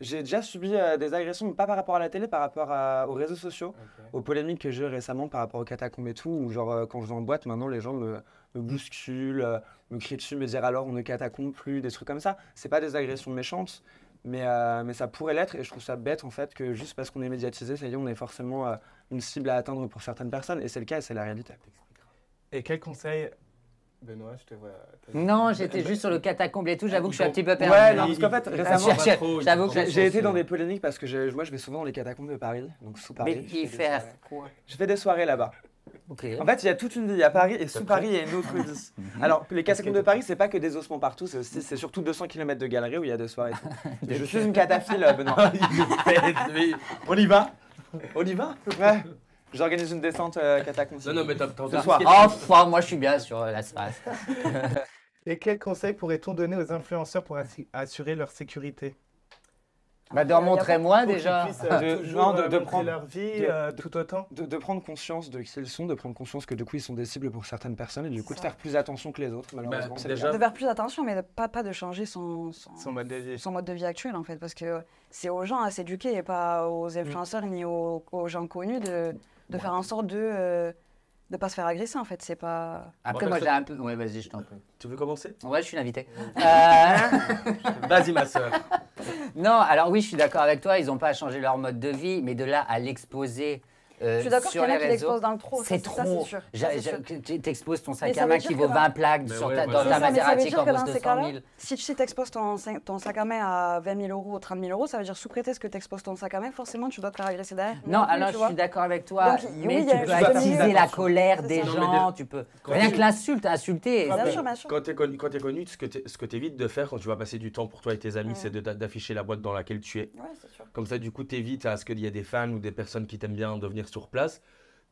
B: j'ai déjà subi des agressions, mais pas par rapport à la télé, par rapport aux réseaux sociaux, aux polémiques que j'ai eues récemment par rapport aux catacombes et tout, où genre quand je vais en boîte, maintenant les gens me bousculent, me crient dessus, me dire alors on ne catacombe plus, des trucs comme ça. C'est pas des agressions méchantes. Mais ça pourrait l'être et je trouve ça bête en fait que juste parce qu'on est médiatisé, c'est-à-dire on est forcément une cible à atteindre pour certaines personnes et c'est le cas et c'est la réalité.
A: Et quel conseil, Benoît, je te vois.
C: Non, j'étais juste sur le catacombe et tout, j'avoue que je suis un petit peu perdu.
B: Ouais,
C: là.
B: non, parce qu'en fait, récemment,
C: J'avoue que
B: j'ai été dans des polémiques parce que moi je vais souvent dans les catacombes de Paris, donc sous Paris.
C: Mais qui faire quoi?
B: Je fais des soirées là-bas.
C: Ok.
B: En fait, il y a toute une vie. Il y a Paris et sous Paris, il y a une autre vie. Alors, les catacombes de Paris, c'est pas que des ossements partout, c'est surtout 200 km de galeries où il y a des soirées. Je suis une cataphile, Benoît. On y va? On y va? Ouais. J'organise une descente catacombe.
D: Non, mais t'as
B: Ce soir.
C: Enfin, moi je suis bien sur la space.
A: Et quel conseil pourrait-on donner aux influenceurs pour assurer leur sécurité?
C: Bah, d'en montrer moins
A: Pour qu'ils
C: déjà.
A: puissent,
B: De-
A: toujours,
B: non, de
A: montrer
B: prendre-
A: leur vie tout autant.
B: De prendre conscience de qui ils sont, de prendre conscience que du coup ils sont des cibles pour certaines personnes et du coup de
F: Ça.
B: faire plus attention que les autres, malheureusement. c'est le
D: déjà-
B: cas.
F: De faire plus attention, mais pas de changer
A: Son mode de vie.
F: son mode de vie actuel en fait, parce que c'est aux gens à s'éduquer et pas aux influenceurs ni aux gens connus de faire en sorte de pas se faire agresser en fait. C'est pas.
C: Après, moi j'ai un peu. Ouais, vas-y, je t'en prie.
D: Tu veux commencer?
C: Ouais, je suis l'invité.
D: Vas-y, ma soeur.
C: Non, alors oui, je suis d'accord avec toi, ils n'ont pas changé leur mode de vie, mais de là à l'exposer
F: Je suis d'accord qu'il y
C: sur
F: en
C: les
F: a qui
C: réseaux,
F: l'exposent dans le trop.
C: c'est
F: ça,
C: trop.
F: c'est sûr. Ça, c'est sûr.
C: Tu t'exposes ton sac
F: Mais ça
C: à
F: veut
C: main
F: dire
C: qui
F: que
C: vaut
F: dans-
C: 20 plaques
D: Mais
C: sur
D: ouais,
C: ta,
D: voilà.
C: dans ta
F: C'est ça, mais ça veut
C: Maserati
F: dire
C: qui
F: que
C: en vaut
F: dans ces
C: 200
F: cas-là,
C: 000.
F: si tu exposes ton sac à main à 20 000 euros ou 30 000 euros, ça veut dire sous prétexte que tu exposes ton sac à main, forcément tu dois te faire agresser derrière.
C: Non,
F: plus,
C: alors
F: tu
C: je
F: vois.
C: suis d'accord avec toi,
F: Donc, oui,
C: mais
F: il y a-
C: tu peux
F: tu dois faire
C: attiser
F: attention.
C: la colère
F: C'est
C: des
F: ça.
D: Non, mais
C: gens,
D: déjà,
C: tu peux.
D: quand
C: Rien
D: tu-
C: que l'insulte, insulter.
F: Bien sûr, bien sûr.
D: Quand tu es connu, ce que tu évites de faire quand tu vas passer du temps pour toi et tes amis, c'est d'afficher la boîte dans laquelle tu es.
F: Ouais, c'est sûr.
D: Comme ça, du coup, tu évites à ce qu'il y ait des fans ou des personnes qui t'aiment bien de venir sur place.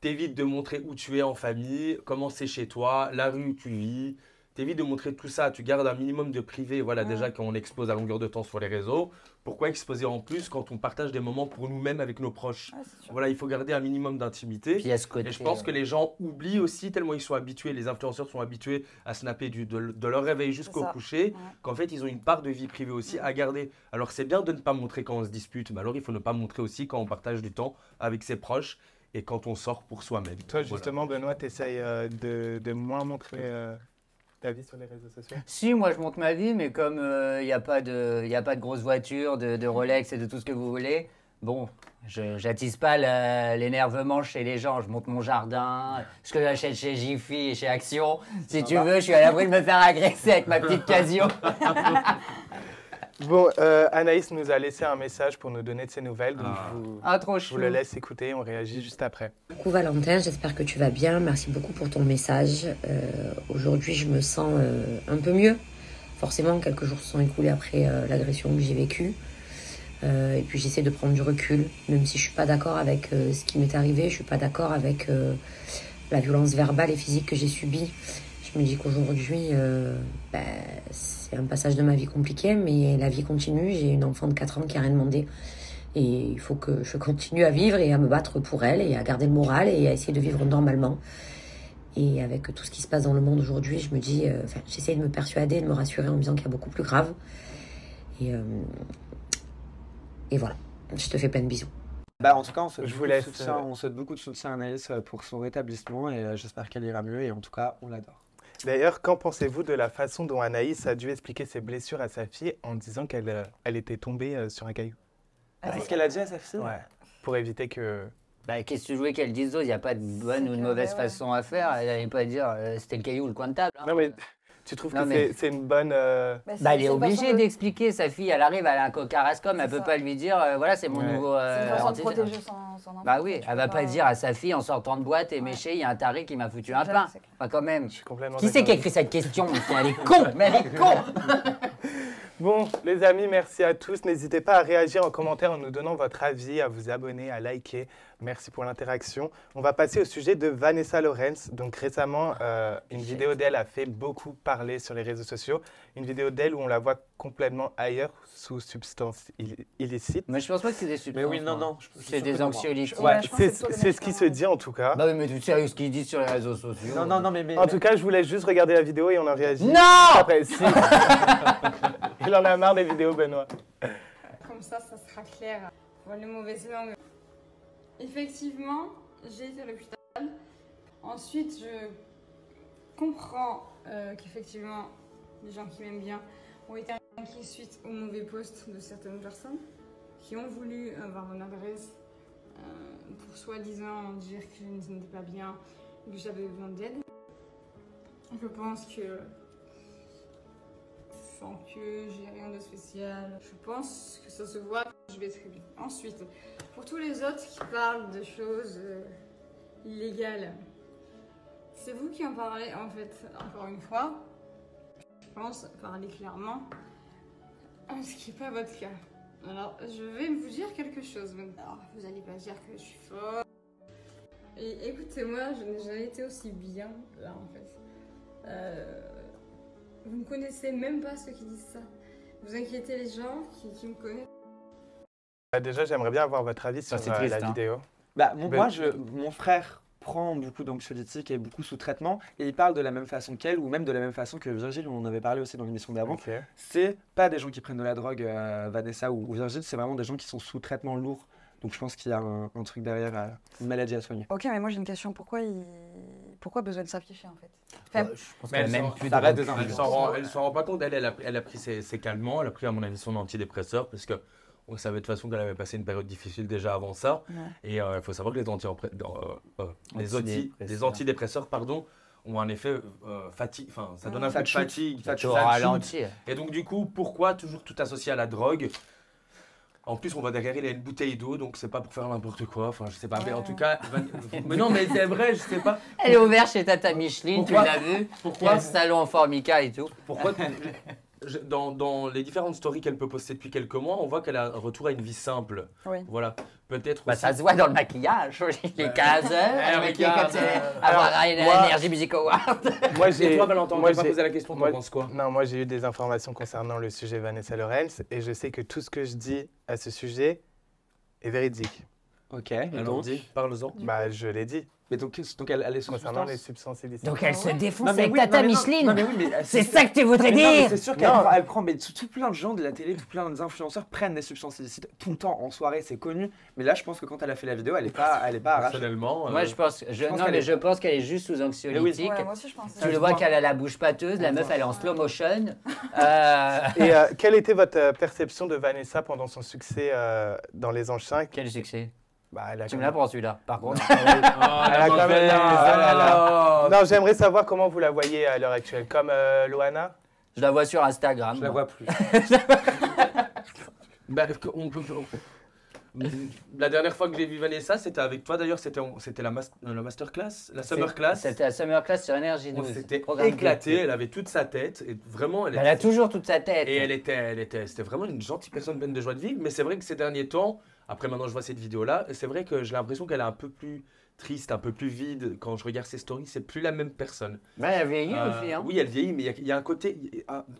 D: T'évites de montrer où tu es en famille, comment c'est chez toi, la rue où tu vis. T'évites de montrer tout ça. Tu gardes un minimum de privé. Voilà, déjà, quand on expose à longueur de temps sur les réseaux, pourquoi exposer en plus quand on partage des moments pour nous-mêmes avec nos proches?
F: Ouais, c'est sûr.
D: Voilà, il faut garder un minimum d'intimité.
C: Puis il y a ce côté.
D: Et je pense que les gens oublient aussi, tellement ils sont habitués, les influenceurs sont habitués à snapper de leur réveil jusqu'au
F: ça.
D: coucher,
F: Ouais.
D: qu'en fait ils ont une part de vie privée aussi à garder. Alors c'est bien de ne pas montrer quand on se dispute, mais alors il faut ne pas montrer aussi quand on partage du temps avec ses proches et quand on sort pour soi-même.
A: Toi,
D: Voilà.
A: justement, Benoît, tu essayes de moins montrer ta vie sur les réseaux sociaux?
C: Si, moi je monte ma vie, mais comme il n'y a pas de grosses voitures, de Rolex et de tout ce que vous voulez, bon, je n'attise pas l'énervement chez les gens. Je monte mon jardin, ce que j'achète chez Jiffy et chez Action. Si tu veux, je suis à l'abri de me faire agresser avec ma petite Casio.
A: Bon, Anaïs nous a laissé un message pour nous donner de ses nouvelles, donc
C: Ah, trop
A: je
C: chou.
A: vous le laisse écouter, on réagit juste après.
E: Coucou Valentin, j'espère que tu vas bien. Merci beaucoup pour ton message. Aujourd'hui, je me sens un peu mieux. Forcément, quelques jours se sont écoulés après l'agression que j'ai vécue. Et puis, j'essaie de prendre du recul, même si je suis pas d'accord avec ce qui m'est arrivé. Je suis pas d'accord avec la violence verbale et physique que j'ai subie. Je me dis qu'aujourd'hui, c'est un passage de ma vie compliqué, mais la vie continue. J'ai une enfant de 4 ans qui n'a rien demandé. Et il faut que je continue à vivre et à me battre pour elle et à garder le moral et à essayer de vivre normalement. Et avec tout ce qui se passe dans le monde aujourd'hui, je me dis, j'essaie de me persuader, de me rassurer en me disant qu'il y a beaucoup plus grave. Et voilà, je te fais plein de bisous.
B: Bah, en tout cas, on souhaite,
A: Je vous
B: beaucoup de
A: laisse,
B: soutien, on souhaite beaucoup de soutien à Anaïs pour son rétablissement et j'espère qu'elle ira mieux et en tout cas, on l'adore.
A: D'ailleurs, qu'en pensez-vous de la façon dont Anaïs a dû expliquer ses blessures à sa fille en disant qu'elle elle était tombée sur un caillou?
B: C'est ce qu'elle a dit à sa fille?
A: Ouais. Pour éviter que...
C: Bah, qu'est-ce que tu voulais qu'elle dise d'autre? Il n'y a pas de bonne ou de mauvaise
F: ouais.
C: façon à faire. Elle n'allait pas dire c'était le caillou ou le coin de table. Hein.
A: Non mais Tu trouves
C: Non,
A: que
C: mais-
A: c'est une bonne...
C: Bah, elle est obligée d'expliquer. Sa fille, elle arrive, elle a un cocarascom, elle
F: C'est
C: peut
F: ça.
C: pas lui dire, voilà, c'est mon
A: Ouais.
C: nouveau.
F: C'est une façon de
C: antidote.
F: protéger son enfant.
C: Bah oui,
F: Tu
C: elle
F: peux
C: va pas dire à sa fille en sortant de boîte et méché, il y a un taré qui m'a foutu un
F: C'est
C: pain.
F: clair, c'est clair.
C: Enfin, quand même.
A: Je suis complètement
C: Qui c'est
A: d'accord
C: qui a
A: avec
C: écrit cette question? Elle est con, mais elle est con.
A: Bon, les amis, merci à tous. N'hésitez pas à réagir en commentaire en nous donnant votre avis, à vous abonner, à liker. Merci pour l'interaction. On va passer au sujet de Vanessa Lawrence. Donc récemment, une vidéo d'elle a fait beaucoup parler sur les réseaux sociaux. Une vidéo d'elle où on la voit complètement ailleurs, sous substance illicite.
C: Mais je pense pas que c'est des substances.
B: Mais oui, non,
C: moi.
B: non.
C: C'est des anxiolytiques.
F: Ouais, je pense que
A: C'est
F: c'est plutôt
A: c'est
F: les
A: ce qui se
F: médicaments.
A: dit en tout cas.
C: Bah oui, mais tu sais ce qu'ils disent sur les réseaux sociaux.
B: Non, non, non, mais.
A: En tout cas, je vous laisse juste regarder la vidéo et on en réagit.
C: Non.
A: Après, si. Il en a marre des vidéos, Benoît.
G: Comme ça sera clair pour les mauvaises langues. Effectivement, j'ai été à l'hôpital. Ensuite, je comprends qu'effectivement, les gens qui m'aiment bien ont été inquiets suite aux mauvais posts de certaines personnes qui ont voulu avoir mon adresse pour soi-disant dire que je n'étais pas bien, que j'avais besoin d'aide. Je pense que sans que j'ai rien de spécial. Je pense que ça se voit que je vais très bien. Ensuite, pour tous les autres qui parlent de choses illégales, c'est vous qui en parlez en fait, encore une fois. Je pense parler clairement, ce qui n'est pas votre cas. Alors, je vais vous dire quelque chose maintenant. Alors, vous n'allez pas dire que je suis forte. Et écoutez-moi, je n'ai jamais été aussi bien là en fait. Vous ne connaissez même pas ceux qui disent ça. Vous inquiétez les gens qui me connaissent.
A: Déjà, j'aimerais bien avoir votre avis sur
C: c'est triste,
A: la
C: hein.
A: vidéo.
B: Bah,
A: Ben-
B: mon frère prend beaucoup d'anxiolytiques et beaucoup sous traitement et il parle de la même façon qu'elle ou même de la même façon que Virgile, on en avait parlé aussi dans l'émission d'avant.
A: Ok.
B: C'est pas des gens qui prennent de la drogue, Vanessa ou Virgile, c'est vraiment des gens qui sont sous traitement lourd. Donc je pense qu'il y a un truc derrière, une maladie à soigner.
F: Ok, mais moi j'ai une question. Pourquoi besoin de s'afficher en fait?
C: Bah,
F: Enfin,
C: je pense
D: Mais
C: qu'elle a
D: elle
C: même
D: s'en-
C: plus
B: ça
C: de
B: reste des
C: recul.
B: influences.
D: Elle s'en rend pas compte. Elle a pris ses calmants. Elle a pris, à mon avis, son antidépresseur parce que on savait de toute façon qu'elle avait passé une période difficile déjà avant ça.
F: Ouais.
D: Et il faut savoir que les
C: Antidépresseurs.
D: antidépresseurs, pardon, ont un effet fatigue. Enfin, ça donne un peu de
B: shoot.
D: fatigue.
B: Ça
C: Tu
B: shoot.
C: ralentis.
D: Et donc, du coup, pourquoi toujours tout associé à la drogue? En plus, on voit derrière, il a une bouteille d'eau, donc c'est pas pour faire n'importe quoi. Enfin, je sais pas. Mais en tout cas, mais non, mais c'est vrai, je sais pas.
C: Elle est ouverte chez Tata Micheline,
D: Pourquoi
C: tu l'as vu?
D: Pourquoi
C: Il y a le salon en formica et tout.
D: Pourquoi dans les différentes stories qu'elle peut poster depuis quelques mois, on voit qu'elle a un retour à une vie simple.
F: Oui.
D: Voilà. Peut-être
C: Bah,
D: aussi.
C: ça se voit dans le maquillage. Les 15 heures, elle est maquillée comme si elle
A: Alors,
C: avait
A: moi-
C: l'énergie Music Award.
A: Moi,
D: Et toi, Valentin, on
A: moi,
D: t'a pas
A: j'ai-
D: posé la question,
A: moi-
D: t'en penses quoi?
A: Non, moi j'ai eu des informations concernant le sujet Vanessa Lawrence et je sais que tout ce que je dis à ce sujet est véridique.
B: Ok,
D: Alors,
B: donc,
D: dis, parle-en.
A: Bah, je l'ai dit
B: mais donc elle est sous
A: concernant les
B: substance.
A: substances illicites.
C: Donc elle se défonce
B: Non, mais
C: avec
B: oui,
C: Tata
B: non, mais non,
C: Micheline.
B: non, mais oui, mais
C: C'est ça que tu voudrais
B: Mais non, mais
C: dire.
B: c'est sûr qu'elle
A: Non.
B: prend, elle prend, mais tout plein de gens de la télé, tout plein d'influenceurs prennent des substances illicites tout le temps en soirée, c'est connu. Mais là, je pense que quand elle a fait la vidéo, elle est pas arrachée.
D: Personnellement.
C: Moi, je pense,
B: pense
C: non,
B: qu'elle
C: mais
B: est-
C: je pense qu'elle est juste sous anxiolytique.
F: Ouais, moi aussi je pense.
C: Tu le vois qu'elle a la bouche pâteuse, la meuf elle est en slow motion.
A: Et quelle était votre perception de Vanessa pendant son succès dans Les Anges 5?
C: Quel succès.
A: Bah, elle a
C: Tu
A: quand
C: me
A: même-
C: l'apprends celui-là, par contre.
A: Elle a quand même-
D: Ah,
A: Non, j'aimerais savoir comment vous la voyez à l'heure actuelle. Comme Loana?
C: Je la vois sur Instagram.
B: Je la vois plus.
D: Bah, la dernière fois que j'ai vu Vanessa, c'était avec toi d'ailleurs, c'était la masterclass, la summer class.
C: C'était la Summer Class sur Énergie
D: On
C: 12.
D: s'était
C: Programme
D: éclaté,
C: de-
D: elle avait toute sa tête et vraiment
C: Elle a toujours toute sa tête.
D: et c'était vraiment une gentille personne pleine de joie de vivre. Mais c'est vrai que ces derniers temps, après maintenant je vois cette vidéo là, c'est vrai que j'ai l'impression qu'elle est un peu plus triste, un peu plus vide. Quand je regarde ses stories, c'est plus la même personne.
C: Ouais, elle a vieilli aussi. Hein.
D: Oui, elle vieillit, mais il y a un côté,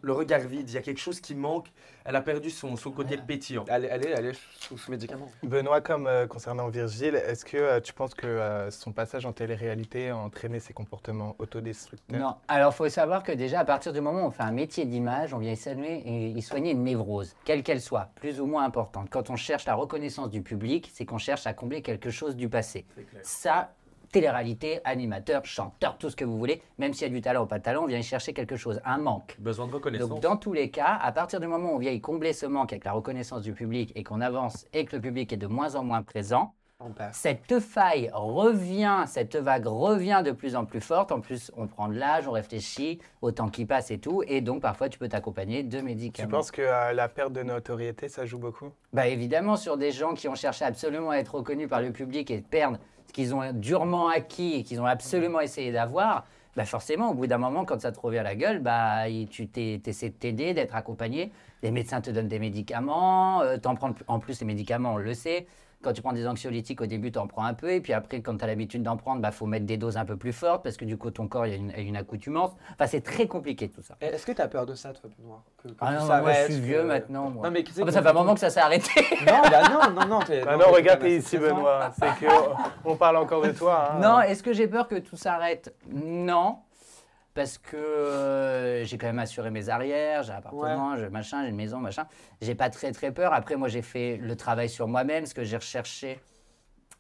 D: le regard vide, il y a quelque chose qui manque. Elle a perdu son côté pétillant.
B: Elle est sous médicaments.
A: Benoît, comme concernant Virgile, est-ce que tu penses que son passage en télé-réalité a entraîné ses comportements autodestructeurs?
C: Non, alors il faut savoir que déjà à partir du moment où on fait un métier d'image, on vient y soigner une névrose, quelle qu'elle soit, plus ou moins importante. Quand on cherche la reconnaissance du public, c'est qu'on cherche à combler quelque chose du passé.
D: C'est clair.
C: Ça, télé-réalité, animateur, chanteur, tout ce que vous voulez, même s'il y a du talent ou pas de talent, on vient y chercher quelque chose, un manque.
D: Besoin de reconnaissance.
C: Donc dans tous les cas, à partir du moment où on vient y combler ce manque avec la reconnaissance du public et qu'on avance et que le public est de moins en moins présent,
B: On perd.
C: Cette faille revient, cette vague revient de plus en plus forte. En plus, on prend de l'âge, on réfléchit au temps qui passe et tout. Et donc, parfois, tu peux t'accompagner de
A: Tu
C: médicaments.
A: penses que la perte de notoriété, ça joue beaucoup?
C: Bah évidemment, sur des gens qui ont cherché absolument à être reconnus par le public et perdre ce qu'ils ont durement acquis et qu'ils ont absolument essayé d'avoir, bah forcément, au bout d'un moment, quand ça te revient à la gueule, bah, tu essaies de t'aider, d'être accompagné. Les médecins te donnent des médicaments, t'en prends en plus les médicaments, on le sait. Quand tu prends des anxiolytiques, au début, tu en prends un peu. Et puis après, quand tu as l'habitude d'en prendre, il faut mettre des doses un peu plus fortes parce que du coup, ton corps, il y a une accoutumance. Enfin, c'est très compliqué tout ça.
B: Est-ce que tu as peur de ça, toi, Benoît?
C: Ah non,
B: tout
C: moi, je
B: s'arrête,
C: suis vieux maintenant. Moi.
B: Non, mais tu sais
C: Ah bah, ça fait un moment que ça s'est arrêté.
B: Non, bah non.
A: Bah non, regarde, t'es ici, Benoît. C'est qu'on parle encore de toi. Hein.
C: Non, est-ce que j'ai peur que tout s'arrête? Non. Parce que j'ai quand même assuré mes arrières, j'ai un appartement, j'ai une maison, machin. J'ai pas très peur. Après, moi, j'ai fait le travail sur moi-même. Ce que j'ai recherché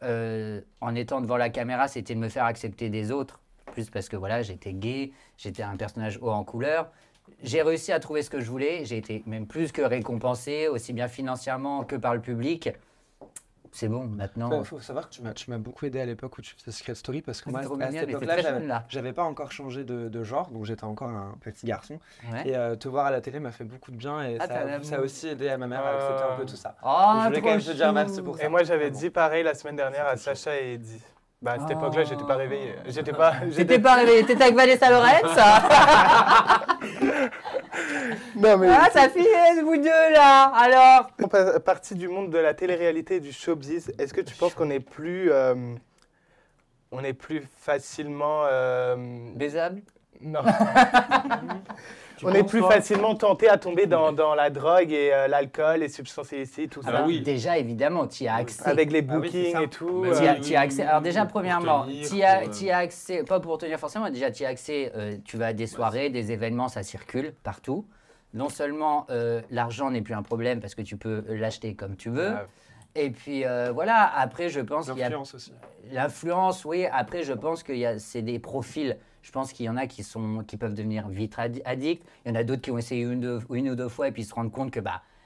C: en étant devant la caméra, c'était de me faire accepter des autres. Plus parce que voilà, j'étais gay, j'étais un personnage haut en couleur. J'ai réussi à trouver ce que je voulais. J'ai été même plus que récompensé, aussi bien financièrement que par le public. C'est bon, maintenant.
B: Il faut savoir que tu m'as beaucoup aidé à l'époque où tu faisais Secret Story parce que moi,
C: trop
B: à
C: mignon,
B: cette
C: mais c'est
B: époque-là,
C: très jeune, là.
B: j'avais pas encore changé de genre, donc j'étais encore un petit garçon.
C: Ouais.
B: Et te voir à la télé m'a fait beaucoup de bien et
C: Ah, t'as
B: ça a aussi aidé à ma mère à accepter un peu tout ça.
C: Oh,
B: Je voulais quand même te dire
C: chou.
B: merci pour ça.
A: Et moi, j'avais
B: Vraiment.
A: dit pareil la semaine dernière à Sacha et Eddie. Bah, à cette époque-là, j'étais pas réveillé. J'étais pas
C: réveillé, t'étais avec Vanessa Lorenz.
A: Non, mais
C: Ah, ça finit, vous deux là. Alors
A: partie du monde de la télé-réalité et du showbiz, est-ce que tu penses qu'on est plus facilement
C: baisable.
A: non. On est plus facilement tenté à tomber dans la drogue et l'alcool, les substances illicites, tout ça.
C: Alors,
D: oui.
C: Déjà, évidemment, tu y as accès.
A: Avec les
B: Ah oui, c'est
A: bookings
B: ça.
A: et tout.
D: Mais
C: T'y as-
D: oui,
C: t'y as accès. Alors déjà,
D: pour
C: premièrement,
D: tenir,
C: t'y as accès, pas pour tenir forcément, déjà t'y as accès, tu vas à des soirées, des événements, ça circule partout. Non seulement l'argent n'est plus un problème parce que tu peux l'acheter comme tu veux,
A: Ouais.
C: et puis voilà, après je pense qu'il y a
B: L'influence aussi.
C: l'influence, oui, après je pense c'est des profils. Je pense qu'il y en a qui peuvent devenir vite addicts, il y en a d'autres qui ont essayé une ou deux fois et puis se rendent compte que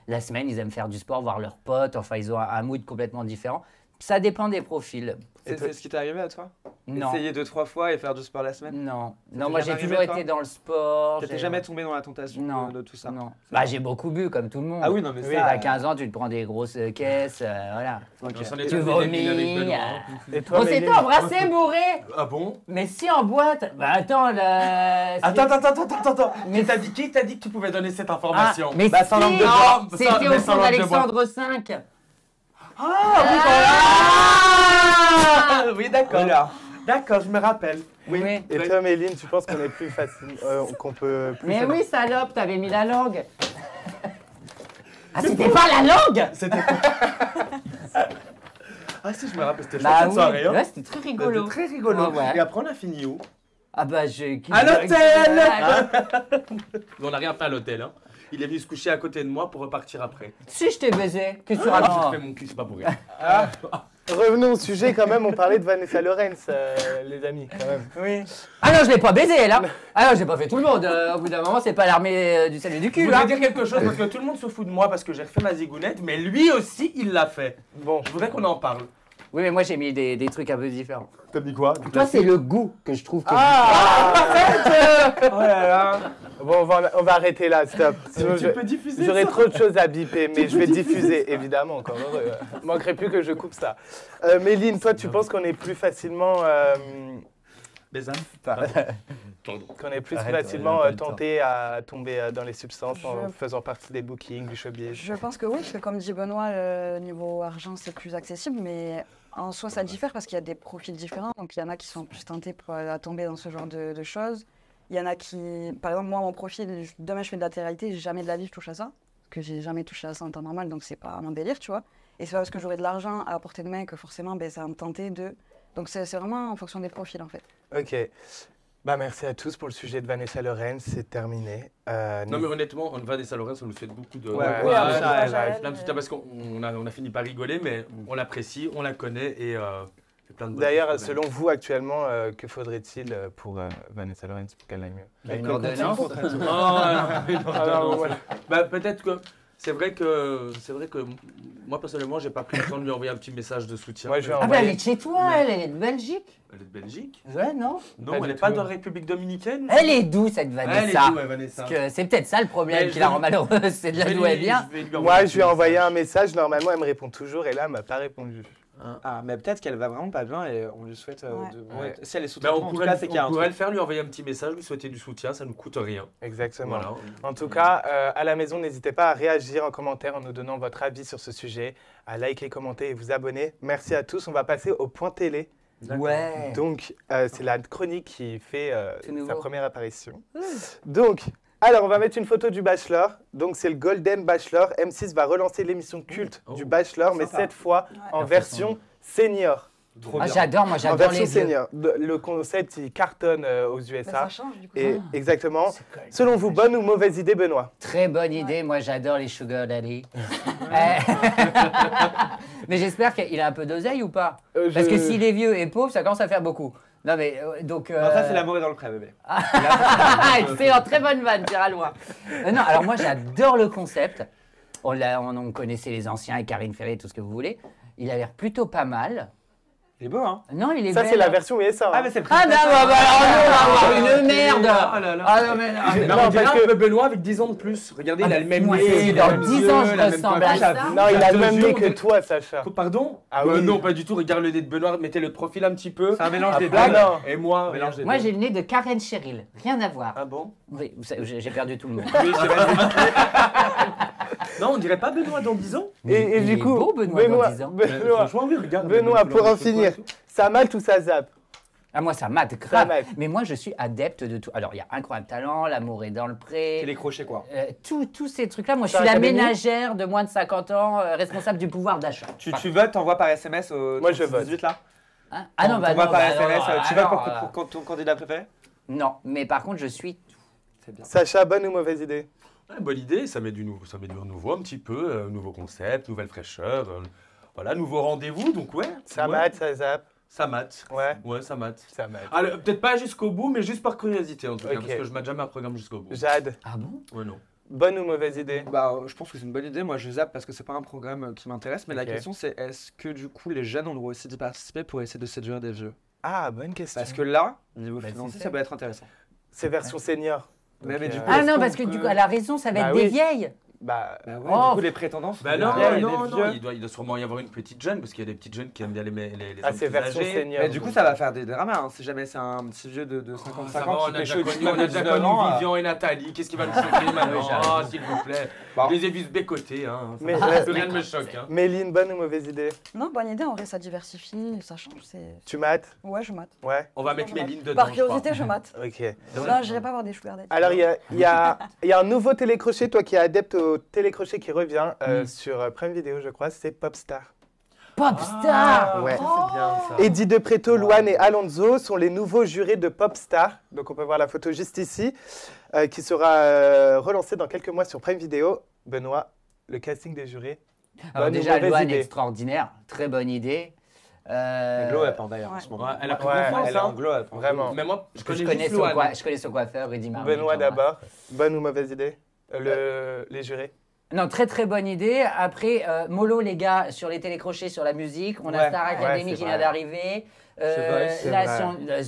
C: la semaine, ils aiment faire du sport, voir leurs potes, enfin ils ont un mood complètement différent. Ça dépend des profils.
B: C'est ce qui t'est arrivé à toi?
C: Non.
B: Essayer 2-3 fois et faire du sport la semaine?
C: Non,
B: Ça
C: non,
B: t'est
C: moi
B: jamais
C: j'ai toujours
B: arrivé, toi
C: été dans le sport.
B: T'étais
C: j'ai-
B: jamais tombé dans la tentation
C: Non.
B: de tout ça?
C: Non. Bah j'ai beaucoup bu comme tout le monde.
B: Ah oui, non, mais
C: Oui,
B: ça,
C: à 15 ans, tu te prends des grosses caisses, voilà.
B: Ok.
D: On s'en est
C: Tu
D: tous
C: vomis,
D: débile avec Benoît, hein.
A: Et toi,
C: On s'était
A: Méline
C: embrassé bourré.
D: Ah bon?
C: Mais si en boîte. Bah attends,
D: Attends.
C: Mais
D: Qui t'a dit que tu pouvais donner cette
C: Ah,
D: information?
C: mais
A: Bah, sans
C: si,
A: langue de
D: bois.
C: c'était
D: Sans-
C: au
D: mais sans
C: fond
D: langue de bois.
C: d'Alexandre V.
D: Ah, oui, d'accord.
B: Voilà.
D: D'accord, je me rappelle.
C: Oui.
A: Et toi, Méline, tu penses qu'on est plus facile, qu'on peut plus
C: Mais
A: facilement-
C: oui, salope, t'avais mis la langue. Ah, c'était pas la langue.
D: C'était Ah si, je me rappelle, c'était chouette
C: Bah
D: cette
C: oui,
D: soirée. Hein.
C: ouais, c'était très rigolo.
D: C'était très rigolo.
C: Ouais, ouais.
D: Et après, on a fini où?
C: Ah bah j'ai...
D: À l'hôtel.
C: Ah,
D: On n'a rien fait à l'hôtel. Hein. Il est venu se coucher à côté de moi pour repartir après.
C: Si je t'ai baisé, qu'est-ce que tu
D: Ah, je
C: racontes?
D: fais mon cul, c'est pas pour rien.
A: Revenons au sujet quand même, on parlait de Vanessa Lorenz, les amis, quand même.
C: Oui. Ah non, je l'ai pas baisé là. Ah non, j'ai pas fait tout le monde. Au bout d'un moment, c'est pas l'armée du salut du
D: Je
C: cul
D: voulais
C: là.
D: dire quelque chose parce que tout le monde se fout de moi parce que j'ai refait ma zigounette, mais lui aussi, il l'a fait.
A: Bon,
D: Je voudrais qu'on en parle.
C: Oui, mais moi j'ai mis des trucs un peu différents.
D: T'as mis quoi?
C: Toi, c'est le goût que je trouve que.
B: Oh là là.
A: bon on va arrêter là, stop. Sinon,
D: Tu peux diffuser
A: j'aurais
D: ça.
A: trop de choses à biper, mais je vais diffuser, évidemment, encore heureux. Manquerait plus que je coupe ça. Méline, toi, tu penses qu'on est plus facilement...
D: Les âmes.
A: qu'on est plus
C: Arrête,
A: facilement
C: on a pas le
A: tenté à tomber dans les substances en
F: Je-
A: faisant partie des bookings, du showbiz.
F: Je pense que oui, parce que comme dit Benoît, le niveau argent c'est plus accessible, mais en soi ça diffère parce qu'il y a des profils différents. Donc il y en a qui sont plus tentés à tomber dans ce genre de choses. Il y en a qui, par exemple moi mon profil, demain je fais de la télé-réalité, jamais de la vie je touche à ça, parce que j'ai jamais touché à ça en temps normal, donc c'est pas mon délire, tu vois. Et c'est pas parce que j'aurai de l'argent à portée de main que forcément ça va me tenter de... Donc c'est vraiment en fonction des profils en fait.
A: Ok. Bah, merci à tous pour le sujet de Vanessa Lorenz, c'est terminé.
D: Non mais honnêtement, on va des Salorens, on nous fait beaucoup de...
A: Ouais,
F: Oui,
A: ouais,
F: après,
A: ouais,
F: courage à
A: ouais,
F: elle,
D: Plein de petits tas, parce qu'on a fini par rigoler, mais on l'apprécie, on la connaît et c'est plein de bonnes
A: D'ailleurs,
D: choses.
A: selon vous, actuellement, que faudrait-il pour Vanessa Lorenz pour qu'elle aille mieux?
C: Une ordonnance.
D: Ah,
A: Alors, voilà.
D: bah, peut-être que c'est vrai que Moi, personnellement, j'ai pas pris le temps de lui envoyer un petit message de soutien.
A: Moi, je vais
C: Ah bah
A: envoyer.
C: elle est de chez toi, elle est de Belgique.
D: Elle est de Belgique?
C: Ouais, non?
D: Non,
A: Pas
D: elle
A: du
D: n'est pas
A: tout.
D: dans la République dominicaine?
C: Elle est d'où cette
D: Elle
C: Vanessa?
D: est d'où, Vanessa?
C: Parce que c'est peut-être ça le problème
D: Mais
C: qui
D: je
C: la
D: vais
C: rend
D: lui-
C: malheureuse, c'est de là
D: Je vais
C: d'où elle
D: lui-
C: vient.
D: je vais lui
A: Moi,
D: envoyer
A: je lui ai
D: un
A: envoyé un
D: message.
A: message. Normalement, elle me répond toujours. Et là, elle m'a pas répondu.
B: Ah, mais peut-être qu'elle va vraiment pas bien et on lui souhaite
F: Ouais.
B: ouais, si elle est sous
D: Ben,
B: traitement, en tout cas, c'est qu'il y a un
D: on pourrait
B: truc.
D: le faire, lui envoyer un petit message, lui souhaiter du soutien, ça ne coûte rien.
A: Exactement.
D: Voilà.
A: En tout cas, à la maison, n'hésitez pas à réagir en commentaire en nous donnant votre avis sur ce sujet, à liker, commenter et vous abonner. Merci à tous. On va passer au point télé.
C: Ouais.
A: Donc, c'est la chronique qui fait
C: C'est nouveau.
A: sa première apparition. Donc, alors, on va mettre une photo du Bachelor. Donc, c'est le Golden Bachelor. M6 va relancer l'émission culte
D: Oh,
A: du Bachelor, mais
B: sympa.
A: cette fois en
C: Ouais.
A: version senior.
B: Trop
C: Ah,
B: bien.
C: j'adore, moi
A: En
C: j'adore
A: version
C: les vieux.
A: senior. Le concept, il cartonne aux
F: Bah,
A: USA.
F: ça change du coup.
A: Et
F: ça.
A: exactement.
C: C'est cool.
A: Selon vous, bonne ou mauvaise idée, Benoît?
C: Très bonne idée, moi j'adore les sugar daddy. Mais j'espère qu'il a un peu d'oseille ou pas? Parce que s'il est vieux et pauvre, ça commence à faire beaucoup. Non mais donc...
B: Non, ça, c'est l'amour est dans le pré, bébé.
C: Excellent, très bonne vanne, tire loin. Non, alors moi j'adore le concept. On connaissait les anciens et Karine Ferré, tout ce que vous voulez. Il a l'air plutôt pas mal.
B: Il est beau, hein?
C: Non, il est
A: Ça,
C: belle,
A: c'est la
C: hein.
A: version USA.
B: Ah, mais c'est le
C: Ah non, bah, alors nous, on va avoir une merde.
D: Ah là là.
C: Ah non, mais non.
D: Mais
A: Non,
D: on dirait
A: parce
D: un
A: que-
D: peu Benoît avec 10 ans de plus. Regardez,
C: Ah,
D: il a le même
C: moi,
D: nez,
C: c'est
D: il a
C: dans
D: le même
C: 10
D: yeux,
C: ans, je
D: la même
C: ressemble
D: coiffure.
C: à ça.
A: Non, il a le même
D: Je
A: nez
D: te
A: que
D: jure,
A: toi, Sacha.
D: Pardon?
A: Ah oui.
D: Non, pas du tout. Regarde le nez de Benoît, mettez le profil un petit peu.
B: C'est un mélange des deux.
A: Ah non.
D: Et moi,
B: Mélange des
C: Moi
B: deux.
C: j'ai le nez de Karen Cheryl, rien à voir.
D: Ah bon?
C: Oui, j'ai perdu tout le monde.
D: Oui, c'est vrai. Non, on dirait pas Benoît dans 10 ans?
A: Et
C: Il
A: du
C: est
A: coup,
C: beau, Benoît, dans 10 ans.
A: Benoît,
D: Franchement, oui, regarde.
A: Benoît, pour en finir, ça mate ou ça zappe?
C: Ah moi ça mate
A: Ça
C: grave.
A: mate.
C: Mais moi je suis adepte de tout. Alors il y a Incroyable Talent, L'amour est dans le pré.
B: C'est les crochets, quoi.
C: Tous ces trucs-là, moi je
A: Star
C: suis la
A: Academy.
C: ménagère de moins de 50 ans, responsable du pouvoir d'achat.
B: Tu votes, t'envoies par SMS au
A: Moi, je vote.
B: 18 là?
C: Hein Ah non, bah
B: T'envoies
C: non,
B: par
C: bah
B: SMS,
C: non,
B: tu votes
C: alors,
B: pour ton candidat préféré?
C: Non, mais par contre je suis...
B: C'est bien.
A: Sacha, bonne ou mauvaise idée?
D: Ouais, bonne idée, ça met du renouveau un petit peu, nouveau concept, nouvelle fraîcheur, voilà, nouveau rendez-vous, donc ouais.
A: Ça
D: ouais,
A: mate, ça zappe?
D: Ça mate.
A: Ouais,
D: Ouais, ça mate.
A: ça mate.
D: Alors, peut-être pas jusqu'au bout, mais juste par curiosité en tout cas,
A: Ok.
D: parce que je mate jamais un programme jusqu'au bout.
A: Jade,
C: Ah bon?
D: Ouais, non.
A: bonne ou mauvaise idée?
B: Bah, je pense que c'est une bonne idée. Moi, je zappe parce que c'est pas un programme qui m'intéresse. Mais
A: Ok.
B: la question, c'est est-ce que du coup, les jeunes ont le droit aussi d'y participer pour essayer de séduire des vieux?
A: Ah, bonne question.
B: Parce que là, niveau
C: Bah,
B: financier,
C: c'est
B: ça peut être intéressant.
A: C'est version senior.
B: Mais
A: Donc,
B: du coup,
C: Ah
B: est-ce
C: non,
B: qu'on
C: parce que
B: peut-
C: du coup, elle a raison, ça va
A: Bah
C: être
A: oui.
C: des vieilles.
A: Bah,
B: Bah ouais,
C: Oh,
B: du coup, les prétendants.
D: Bah non,
B: vieilles,
D: non,
B: les
D: non,
B: vieux.
D: il doit sûrement y avoir une petite jeune, parce qu'il y a des petites jeunes qui aiment bien les
A: ah,
D: hommes
A: c'est
D: plus
A: version
D: âgés.
A: senior.
B: Mais du coup,
A: donc.
B: ça va faire des dramas. Hein. Si jamais c'est un petit vieux de
D: Ça
B: 55
D: va,
B: ans
D: on
B: qui
D: a
B: fait
D: déjà
B: chaud
D: connu, on a déjà connu Vivian et Nathalie, qu'est-ce qui va nous choquer maintenant?
C: j'avoue.
D: Ah, s'il vous plaît.
B: Bon.
D: Je les ai vus se bécoter, hein.
A: Mais,
D: Rien ne me choque, hein.
A: Méline, bonne ou mauvaise idée?
F: Non, bonne idée, en vrai, ça diversifie, ça change.
A: Tu mates?
F: Ouais, je mate.
A: Ouais,
D: On va mettre Méline dedans.
F: Par
D: je crois.
F: curiosité, je mate.
A: ok.
F: Non, j'irai pas voir des sugar daddy.
A: Alors, il y a un nouveau télécrochet, toi qui es adepte au télécrochet qui revient sur Prime Video, je crois, c'est Popstar.
C: Popstar.
A: Ouais.
D: Ça, c'est bien, ça.
A: Eddie De Pretto, Luan et Alonso sont les nouveaux jurés de Popstar. Donc on peut voir la photo juste ici, qui sera relancée dans quelques mois sur Prime Video. Benoît, le casting des jurés.
C: Alors
A: Bonne ou
C: déjà,
A: mauvaise
C: Loane,
A: idée?
C: extraordinaire, très bonne idée.
B: Glow up hein, d'ailleurs en
F: Ouais.
B: ce moment.
D: Ouais, elle a pris
A: Ouais,
D: confiance,
B: Elle est en
D: hein.
B: glow up.
A: Vraiment.
D: Mais moi, je
C: Je
D: connais
C: connais,
D: juste
C: son
D: Loane.
C: je connais son coiffeur, Rudy Martin.
A: Benoît d'abord. Bonne ou mauvaise idée? Les jurés.
C: Non, très très bonne idée. Après, mollo les gars, sur les télécrochets, sur la musique. On a
B: Ouais,
C: Star Academy
A: c'est
C: qui
A: vrai.
C: vient d'arriver.
B: Voice,
A: c'est
C: Là,
A: vrai.
C: si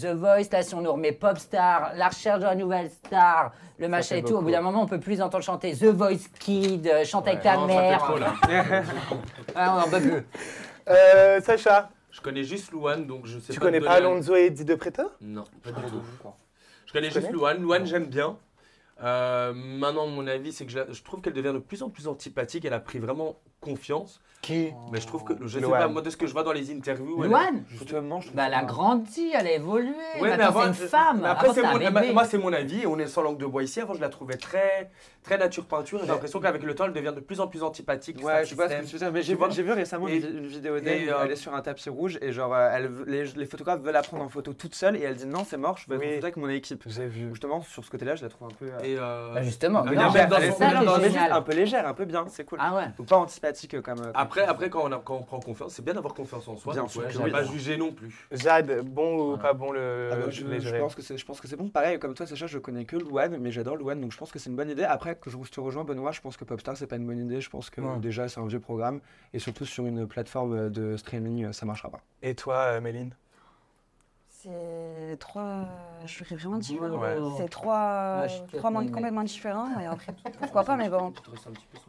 C: on- The Voice, là, si on nous remet Popstar, la recherche de la nouvelle star, le machin
A: fait
C: et tout, au
A: beaucoup.
C: bout d'un moment, on peut plus les entendre chanter The Voice Kid, chante avec ta
D: Non, ça fait
C: mère.
D: trop, là.
C: Ah, on en peut plus.
A: Sacha,
D: Je connais juste Louane, donc je sais
A: tu
D: pas.
A: connais
D: te
A: pas
D: donner un-
A: Alonso et Eddie De Pretto?
D: Non, pas du tout.
B: Quoi.
D: Je connais juste
A: connais
D: Louane. Louane, j'aime bien. Maintenant, mon avis, c'est que je trouve qu'elle devient de plus en plus antipathique. Elle a pris vraiment confiance.
C: Qui?
D: Mais je trouve que, je sais
A: Louane.
D: pas, moi, de ce que je vois dans les interviews. elle-
C: Luan?
B: Justement, je trouve
C: Bah, elle a
B: ça-
C: grandi, elle a évolué.
D: Ouais, mais
C: Maintenant,
D: avant,
C: c'est une femme.
D: mais après,
C: Avant,
D: c'est
C: c'était un bébé.
D: moi, c'est mon avis. On est sans langue de bois ici. Avant, je la trouvais très, très nature peinture. Et j'ai l'impression qu'avec le temps, elle devient de plus en plus antipathique.
B: Ouais,
D: star
B: je vois ce que
D: system.
B: tu veux dire, mais
D: Tu vois
B: j'ai vu récemment
D: Et-
B: une vidéo d'elle,
D: et,
B: elle est sur un tapis rouge et genre les photographes veulent la prendre en photo toute seule et elle dit non c'est mort, je veux être en
A: Oui.
B: photo avec mon équipe.
A: J'ai vu.
B: Justement sur ce côté-là je la trouve un peu
D: Et
C: Bah, justement.
D: Elle
C: Non,
D: est même dans
C: c'est
D: son-
C: ça qui est
B: mais juste
C: génial.
B: un peu légère, un peu bien, c'est cool.
C: Ah ouais.
B: Donc pas antipathique. sympathique comme.
D: Après quand on prend confiance, c'est bien d'avoir confiance en soi.
B: Bien
D: Donc,
B: sûr,
D: ouais, je
B: oui.
D: vais pas juger non plus.
A: Jade, bon ou pas bon
B: Ah bah,
A: les
B: je
A: jurés?
B: pense que c'est bon. Pareil, comme toi, Sacha, je connais que Louane, mais j'adore Louane, donc je pense que c'est une bonne idée. Après, que je te rejoins, Benoît, je pense que Popstar, c'est pas une bonne idée. Je pense que
A: Ouais.
B: déjà, c'est un vieux programme, et surtout sur une plateforme de streaming, ça marchera pas.
A: Et toi, Méline?
F: C'est trois jurys vraiment différents.
A: Ouais.
F: C'est trois,
C: Ouais, je suis
F: trois mondes
C: complètement
F: complètement différents. Et après, pourquoi pas, mais bon,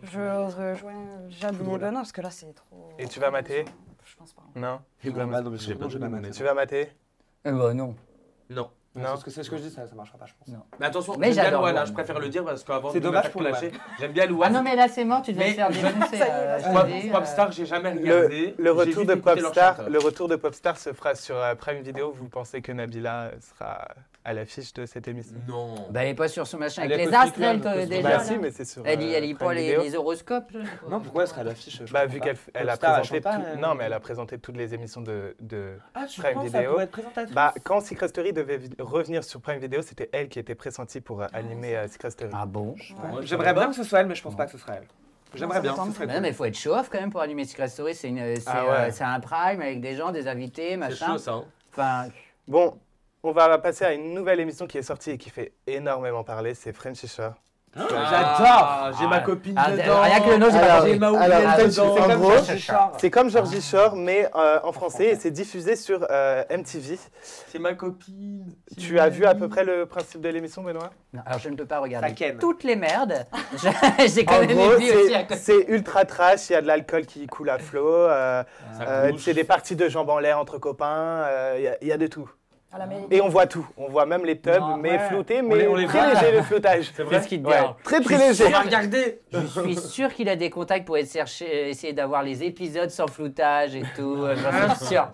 F: je rejoins Jade et Benoît parce que là, c'est trop.
A: Et tu vas mater?
F: Je pense pas.
A: Non?
B: Et bah, non, mais
D: J'ai pas
B: je vais
D: de
B: la
D: monnaie.
B: mettre.
A: Tu vas mater?
C: Bah non.
D: Non.
B: Non,
A: Non.
B: c'est ce que je dis, ça marchera pas, je pense.
C: Non.
D: Mais attention,
C: Mais
D: j'aime bien
C: j'adore
D: Louane,
C: Louane.
D: je préfère le dire parce qu'avant
B: C'est
D: de me
B: dommage
D: faire
B: pour
D: clasher,
B: Louane.
D: j'aime bien
C: Ah
D: Louane.
C: non, mais là, c'est mort, tu devais
D: Mais
C: te faire
D: je-
C: défoncer.
F: Ça y est,
C: vas-y,
D: Popstar, j'ai jamais regardé.
A: Le
D: J'ai
A: retour
D: juste
A: de
D: écouté leur
A: Popstar,
D: chanteur.
A: le retour de Popstar se fera sur Prime Video. Vous pensez que Nabila sera à l'affiche de cette émission?
D: Non.
C: Bah, elle est pas sur son machin
B: Elle
C: avec
B: est
C: les
B: Coffee
C: astres,
B: Club,
C: elle,
B: Coffee
C: déjà.
A: Bah
C: là.
A: si, mais c'est sur
C: Elle lit pas
A: Prime Video.
C: les horoscopes. je sais pas.
B: Non, pourquoi elle serait à l'affiche? je
A: Bah
B: comprends
A: vu
B: pas.
A: qu'elle a
B: Popstar, elle
A: présenté
B: chante pas,
A: non mais elle a présenté toutes les émissions de
B: Ah, tu
A: Prime
B: penses
A: Video.
B: ça pourrait être présentatrice?
A: bah quand Secret Story devait revenir sur Prime Video, c'était elle qui était pressentie pour animer Secret Story.
C: Ah bon?
D: Moi,
B: J'aimerais bien que ce soit elle, mais je pense pas que ce sera elle. J'aimerais bien,
F: ça
B: ce
F: me
B: serait
C: Non,
B: cool.
C: mais il faut être show-off quand même pour animer Secret Story. C'est
A: Ah ouais.
C: c'est un prime avec des gens, des invités,
D: C'est
C: machin.
D: chaud ça. Hein.
C: Enfin,
A: Bon, on va passer à une nouvelle émission qui est sortie et qui fait énormément parler, c'est Frenchy Shore.
B: J'adore.
D: J'ai ma copine
C: ah,
D: dedans.
C: rien que le nom, j'ai pas
D: J'ai
C: compris.
D: ma
A: Alors,
D: oubliette
A: Frenchy,
D: dedans.
A: c'est
B: C'est
A: en
B: comme
A: gros,
B: Georgie Shore.
A: C'est comme Georgie Shore, mais en français, et c'est diffusé sur MTV.
D: C'est ma copine.
A: Tu as vu à peu près le principe de l'émission, Benoît?
C: non, alors je ne peux pas
B: Ça
C: regarder
B: ken.
C: toutes les merdes. J'ai quand
A: En
C: même
A: gros,
C: vu aussi à côté.
A: c'est ultra trash, il y a de l'alcool qui coule à flot,
D: Ça bouge.
A: c'est des parties de jambes en l'air entre copains, il y a de tout.
F: À l'américaine.
A: Et on voit tout, on voit même les tubs,
C: Non,
A: mais
C: ouais.
A: floutés, mais
D: on les
A: très
D: voit.
A: léger le floutage.
D: C'est vrai.
C: Qu'est-ce qu'il te
A: Ouais,
C: dit
A: très très léger.
D: Regardez.
C: Je suis sûr qu'il a des contacts pour essayer d'avoir les épisodes sans floutage et tout. J'en suis sûr.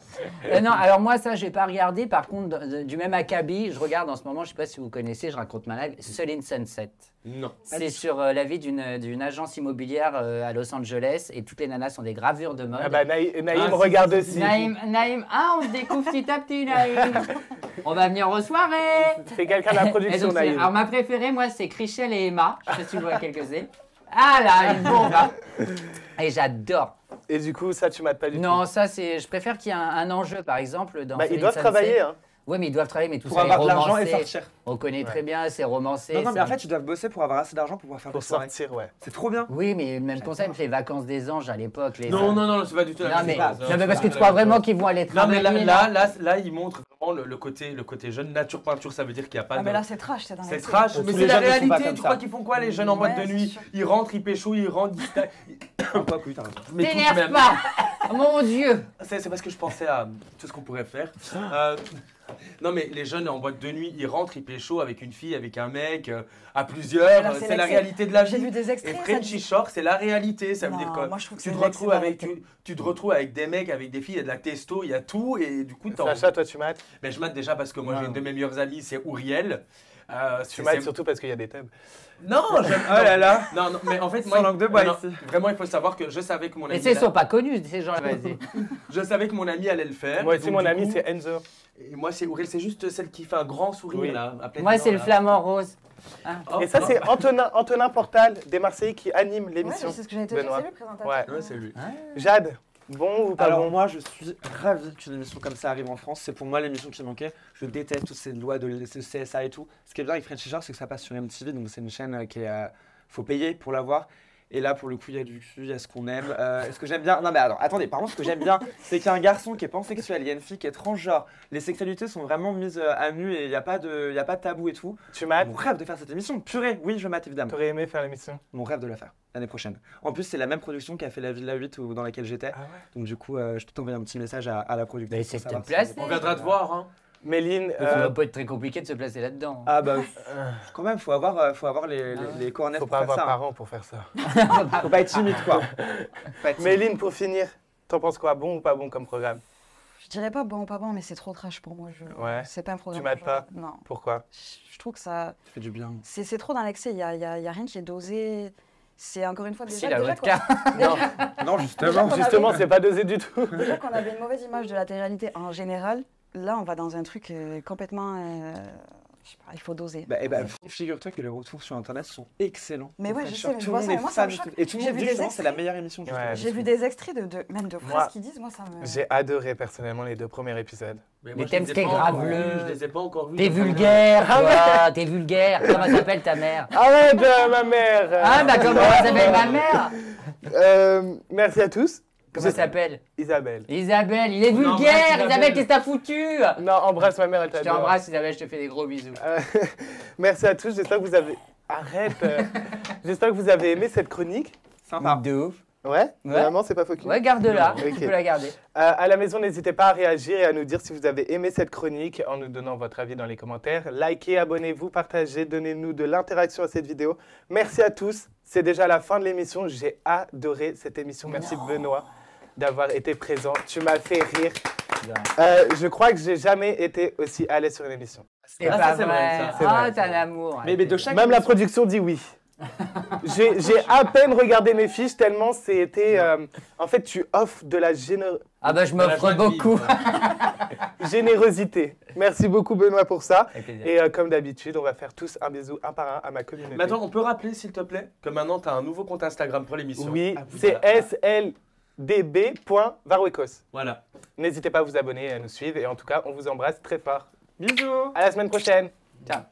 C: Non, alors moi, ça, je n'ai pas regardé. Par contre, du même acabit, je regarde en ce moment, je ne sais pas si vous connaissez, je raconte ma live, Selling Sunset.
D: Non.
C: C'est sur la vie d'une agence immobilière à Los Angeles et toutes les nanas sont des gravures de mode.
A: Ah bah Naïm
D: Ah, si,
A: regarde aussi.
C: Naïm, on se découvre petit à petit, Naïm. On va venir aux soirées.
A: C'est quelqu'un de la
C: Et
A: production,
C: donc,
A: Naïm.
C: alors ma préférée, moi, c'est Chrishell et Emma. Je sais pas si tu vois quelle que c'est. Ah là, une bombe. Hein. Et j'adore.
A: Et du coup, ça, tu mates pas du tout.
C: Non, ça, c'est. Je préfère qu'il y ait un enjeu, par exemple, dans.
A: Bah, ils
C: Selling
A: doivent
C: Sunset.
A: travailler, hein.
C: Ouais, mais ils doivent travailler, mais tout
B: Pour
C: ça est
B: avoir de l'argent et
C: romancé.
B: sortir.
C: On connaît très bien, c'est romancé.
B: Non, non, mais en
C: c'est-
B: fait, ils doivent bosser pour avoir assez d'argent pour pouvoir faire
A: Pour
B: des soirées.
A: sortir, ouais.
B: C'est trop bien.
C: Oui, mais le même concept, les vacances des anges à l'époque. Les...
D: Non, non, non, c'est pas du tout la
C: Non,
D: même
C: mais,
D: chose.
C: non, mais parce que tu crois vraiment qu'ils vont aller
D: Non,
C: travailler.
D: mais là, ils montrent vraiment le côté jeune. Nature peinture, ça veut dire qu'il n'y a pas
F: Ah,
D: de.
F: mais là, c'est trash, c'est dans
D: C'est
F: les
D: trash,
B: Tous
D: mais
B: les
D: c'est la
B: jeunes ne sont pas
D: réalité.
B: comme
D: Tu
B: ça.
D: crois qu'ils font quoi, les jeunes en boîte de
F: Ouais,
D: nuit?
F: c'est sûr.
D: Ils rentrent, ils pécho, ils rentrent, ils
B: Pas oui, t'as raison.
D: Mais tout de
C: T'énerve
D: même.
C: pas. Mon Dieu.
D: C'est parce que je pensais à tout ce qu'on pourrait faire. Non, mais les jeunes en boîte de nuit, ils rentrent, ils pécho avec une fille, avec un mec, à plusieurs.
F: Là,
D: C'est
F: c'est
D: la
F: l'excès.
D: réalité de la
F: J'ai
D: vie.
F: vu des
D: Et
F: extraits. ça
D: Frenchy
F: dit-
D: Shore, c'est la réalité. Ça veut
F: Non,
D: dire que
F: moi, je trouve que
D: tu
F: c'est
D: te retrouves
F: l'excès
D: avec,
F: d'arrêter.
D: tu te retrouves avec des mecs, avec des filles, il y a de la testo, il y a tout. Et du coup,
A: Sacha, toi, tu mates.
D: mais je mate déjà parce que moi, j'ai une de mes meilleures amies, c'est Ouriel.
A: Tu mates surtout parce qu'il y a des tubs.
D: Non, j'aime.
B: Oh là là.
D: Non, non, mais en fait,
B: Sans
D: moi,
B: langue de bois
D: non,
B: ici.
D: Vraiment, il faut savoir que je savais que mon
C: Mais
D: ami.
C: ils sont pas connus, ces gens-là. Vas-y.
D: Je savais que mon ami allait le faire.
A: Moi aussi,
D: donc
A: mon
D: du
A: ami,
D: coup-
A: c'est Enzo.
D: Et moi, c'est Ouriel, c'est juste celle qui fait un grand sourire
A: Oui.
D: là. à pleine
C: Moi,
D: dents,
C: c'est le
D: là.
C: flamant rose.
D: Oh,
A: Et ça,
D: oh.
A: c'est Antonin Portal des Marseillais qui anime
F: Ouais,
A: l'émission.
F: c'est ce que j'allais te dire,
A: Benoît.
F: c'est lui le présentateur.
A: Ouais.
D: Ouais, c'est lui.
A: Jade, bon ou pas
B: Alors
A: bon?
B: moi, je suis ravi qu'une émission comme ça arrive en France. C'est pour moi l'émission qui manquait. Je déteste toutes ces lois de CSA et tout. Ce qui est bien avec Frenchy Shore, c'est que ça passe sur MTV, donc c'est une chaîne qui est, faut payer pour la voir. Et là, pour le coup, il y a du cul, il y a ce qu'on aime. Ce que j'aime bien, non mais alors, attendez, par contre, ce que j'aime bien, c'est qu'il y a un garçon qui est pansexuel, il y a une fille qui est transgenre. Les sexualités sont vraiment mises à nu et il n'y a pas de tabou et tout.
A: Tu mates?
B: Mon rêve de faire cette émission, purée, oui, je mate évidemment.
A: T'aurais aimé faire l'émission?
B: Mon rêve de la faire l'année prochaine. En plus, c'est la même production qui a fait La Villa 8 dans laquelle j'étais.
A: Ah ouais.
B: Donc du coup, je peux t'envoyer un petit message à la productrice.
C: Mais
B: pour
C: c'est que
B: savoir
C: te
B: si-
C: placer.
D: On viendra te voir. Hein.
A: Méline,
C: Ça va pas être très compliqué de se placer là-dedans.
B: Ah bah quand même, faut avoir les cornets
A: faut
B: pour
A: pas
B: faire
A: avoir
B: ça.
A: parents pour faire ça.
B: Faut pas être timide quoi. Faut pas être timide.
A: Méline, pour finir, t'en penses quoi? Bon ou pas bon comme programme?
F: Je dirais pas bon ou pas bon, mais c'est trop trash pour moi.
A: Ouais.
F: C'est pas un programme.
A: mates
F: que je
A: pas
F: regarde. Non.
A: Pourquoi?
F: Je trouve que ça.
B: Ça fait du bien.
F: C'est trop dans l'excès. Il y a rien qui est dosé. C'est encore une fois
C: Si,
F: déjà.
C: la vodka.
B: Non, justement.
F: qu'on
A: Justement,
F: avait-
A: c'est pas dosé du tout.
F: Déjà qu'on avait une mauvaise image de la télé-réalité en général. Là, on va dans un truc complètement. Je sais pas, il faut doser.
B: Figure-toi que les retours sur internet sont excellents.
F: Mais ouais,
B: Très
F: je
B: sûr,
F: sais, mais je
B: tout
F: vois
B: le
F: ça,
B: monde
F: mais moi,
B: est
F: ça me
B: fan de
F: choque.
B: tout. Et tout le
F: J'ai
B: monde
F: vu
B: dit
F: des
B: justement c'est la
F: extraits.
B: meilleure émission.
A: Ouais.
F: J'ai vu des extraits même de
A: Moi,
F: phrases qui disent, moi ça me.
A: J'ai adoré personnellement les 2 premiers épisodes.
D: Mais
C: Les
D: moi, je
C: thèmes
D: les ai
C: c'était
D: pas encore
C: graveleux.
D: vus, Je les ai pas encore vus.
C: T'es
D: donc ça me-
C: vulgaire, toi, t'es vulgaire. Comment s'appelle ta mère?
A: Arrête, ma mère.
C: Ah, bah comment s'appelle ma mère?
A: Merci à tous.
C: Comment s'appelle?
A: Isabelle.
C: Isabelle, il est
D: On embrasse
C: vulgaire.
D: Isabelle.
C: Isabelle, qu'est-ce que t'as foutu?
A: Non, embrasse ma mère, elle
C: Je
A: t'adore.
C: t'embrasse, Isabelle, je te fais des gros bisous.
A: Merci à tous, j'espère que vous avez... Arrête. J'espère que vous avez aimé cette chronique.
B: Sympa.
C: De ouf.
A: Ouais, vraiment, c'est pas faux cul.
C: Ouais, garde-la.
A: Ok.
C: Tu peux la garder.
A: À la maison, n'hésitez pas à réagir et à nous dire si vous avez aimé cette chronique en nous donnant votre avis dans les commentaires. Likez, abonnez-vous, partagez, donnez-nous de l'interaction à cette vidéo. Merci à tous. C'est déjà la fin de l'émission. J'ai adoré cette émission. Merci Benoît d'avoir été présent. Tu m'as fait rire. Je crois que j'ai jamais été aussi à l'aise sur une émission.
C: C'est
D: Ah,
C: pas
D: ça, c'est vrai,
C: vrai.
D: ça.
A: C'est
C: Ah,
A: vrai.
C: t'as un amour.
B: Mais de chaque
A: Même la production dit oui. J'ai à peine regardé mes fiches tellement c'était... en fait, tu offres de la
C: Ah bah je m'offre beaucoup.
A: générosité. Merci beaucoup Benoît pour ça.
C: Avec plaisir.
A: Et comme d'habitude, on va faire tous un bisou un par un à ma communauté.
D: Mais attends, on peut rappeler, s'il te plaît, que maintenant, tu as un nouveau compte Instagram pour l'émission.
A: Oui,
D: Ah, vous
A: c'est
D: avez-
A: sldb.varwekos.
D: Voilà.
A: N'hésitez pas à vous abonner et à nous suivre. Et en tout cas, on vous embrasse très fort.
B: Bisous.
A: À la semaine prochaine.
C: Ciao.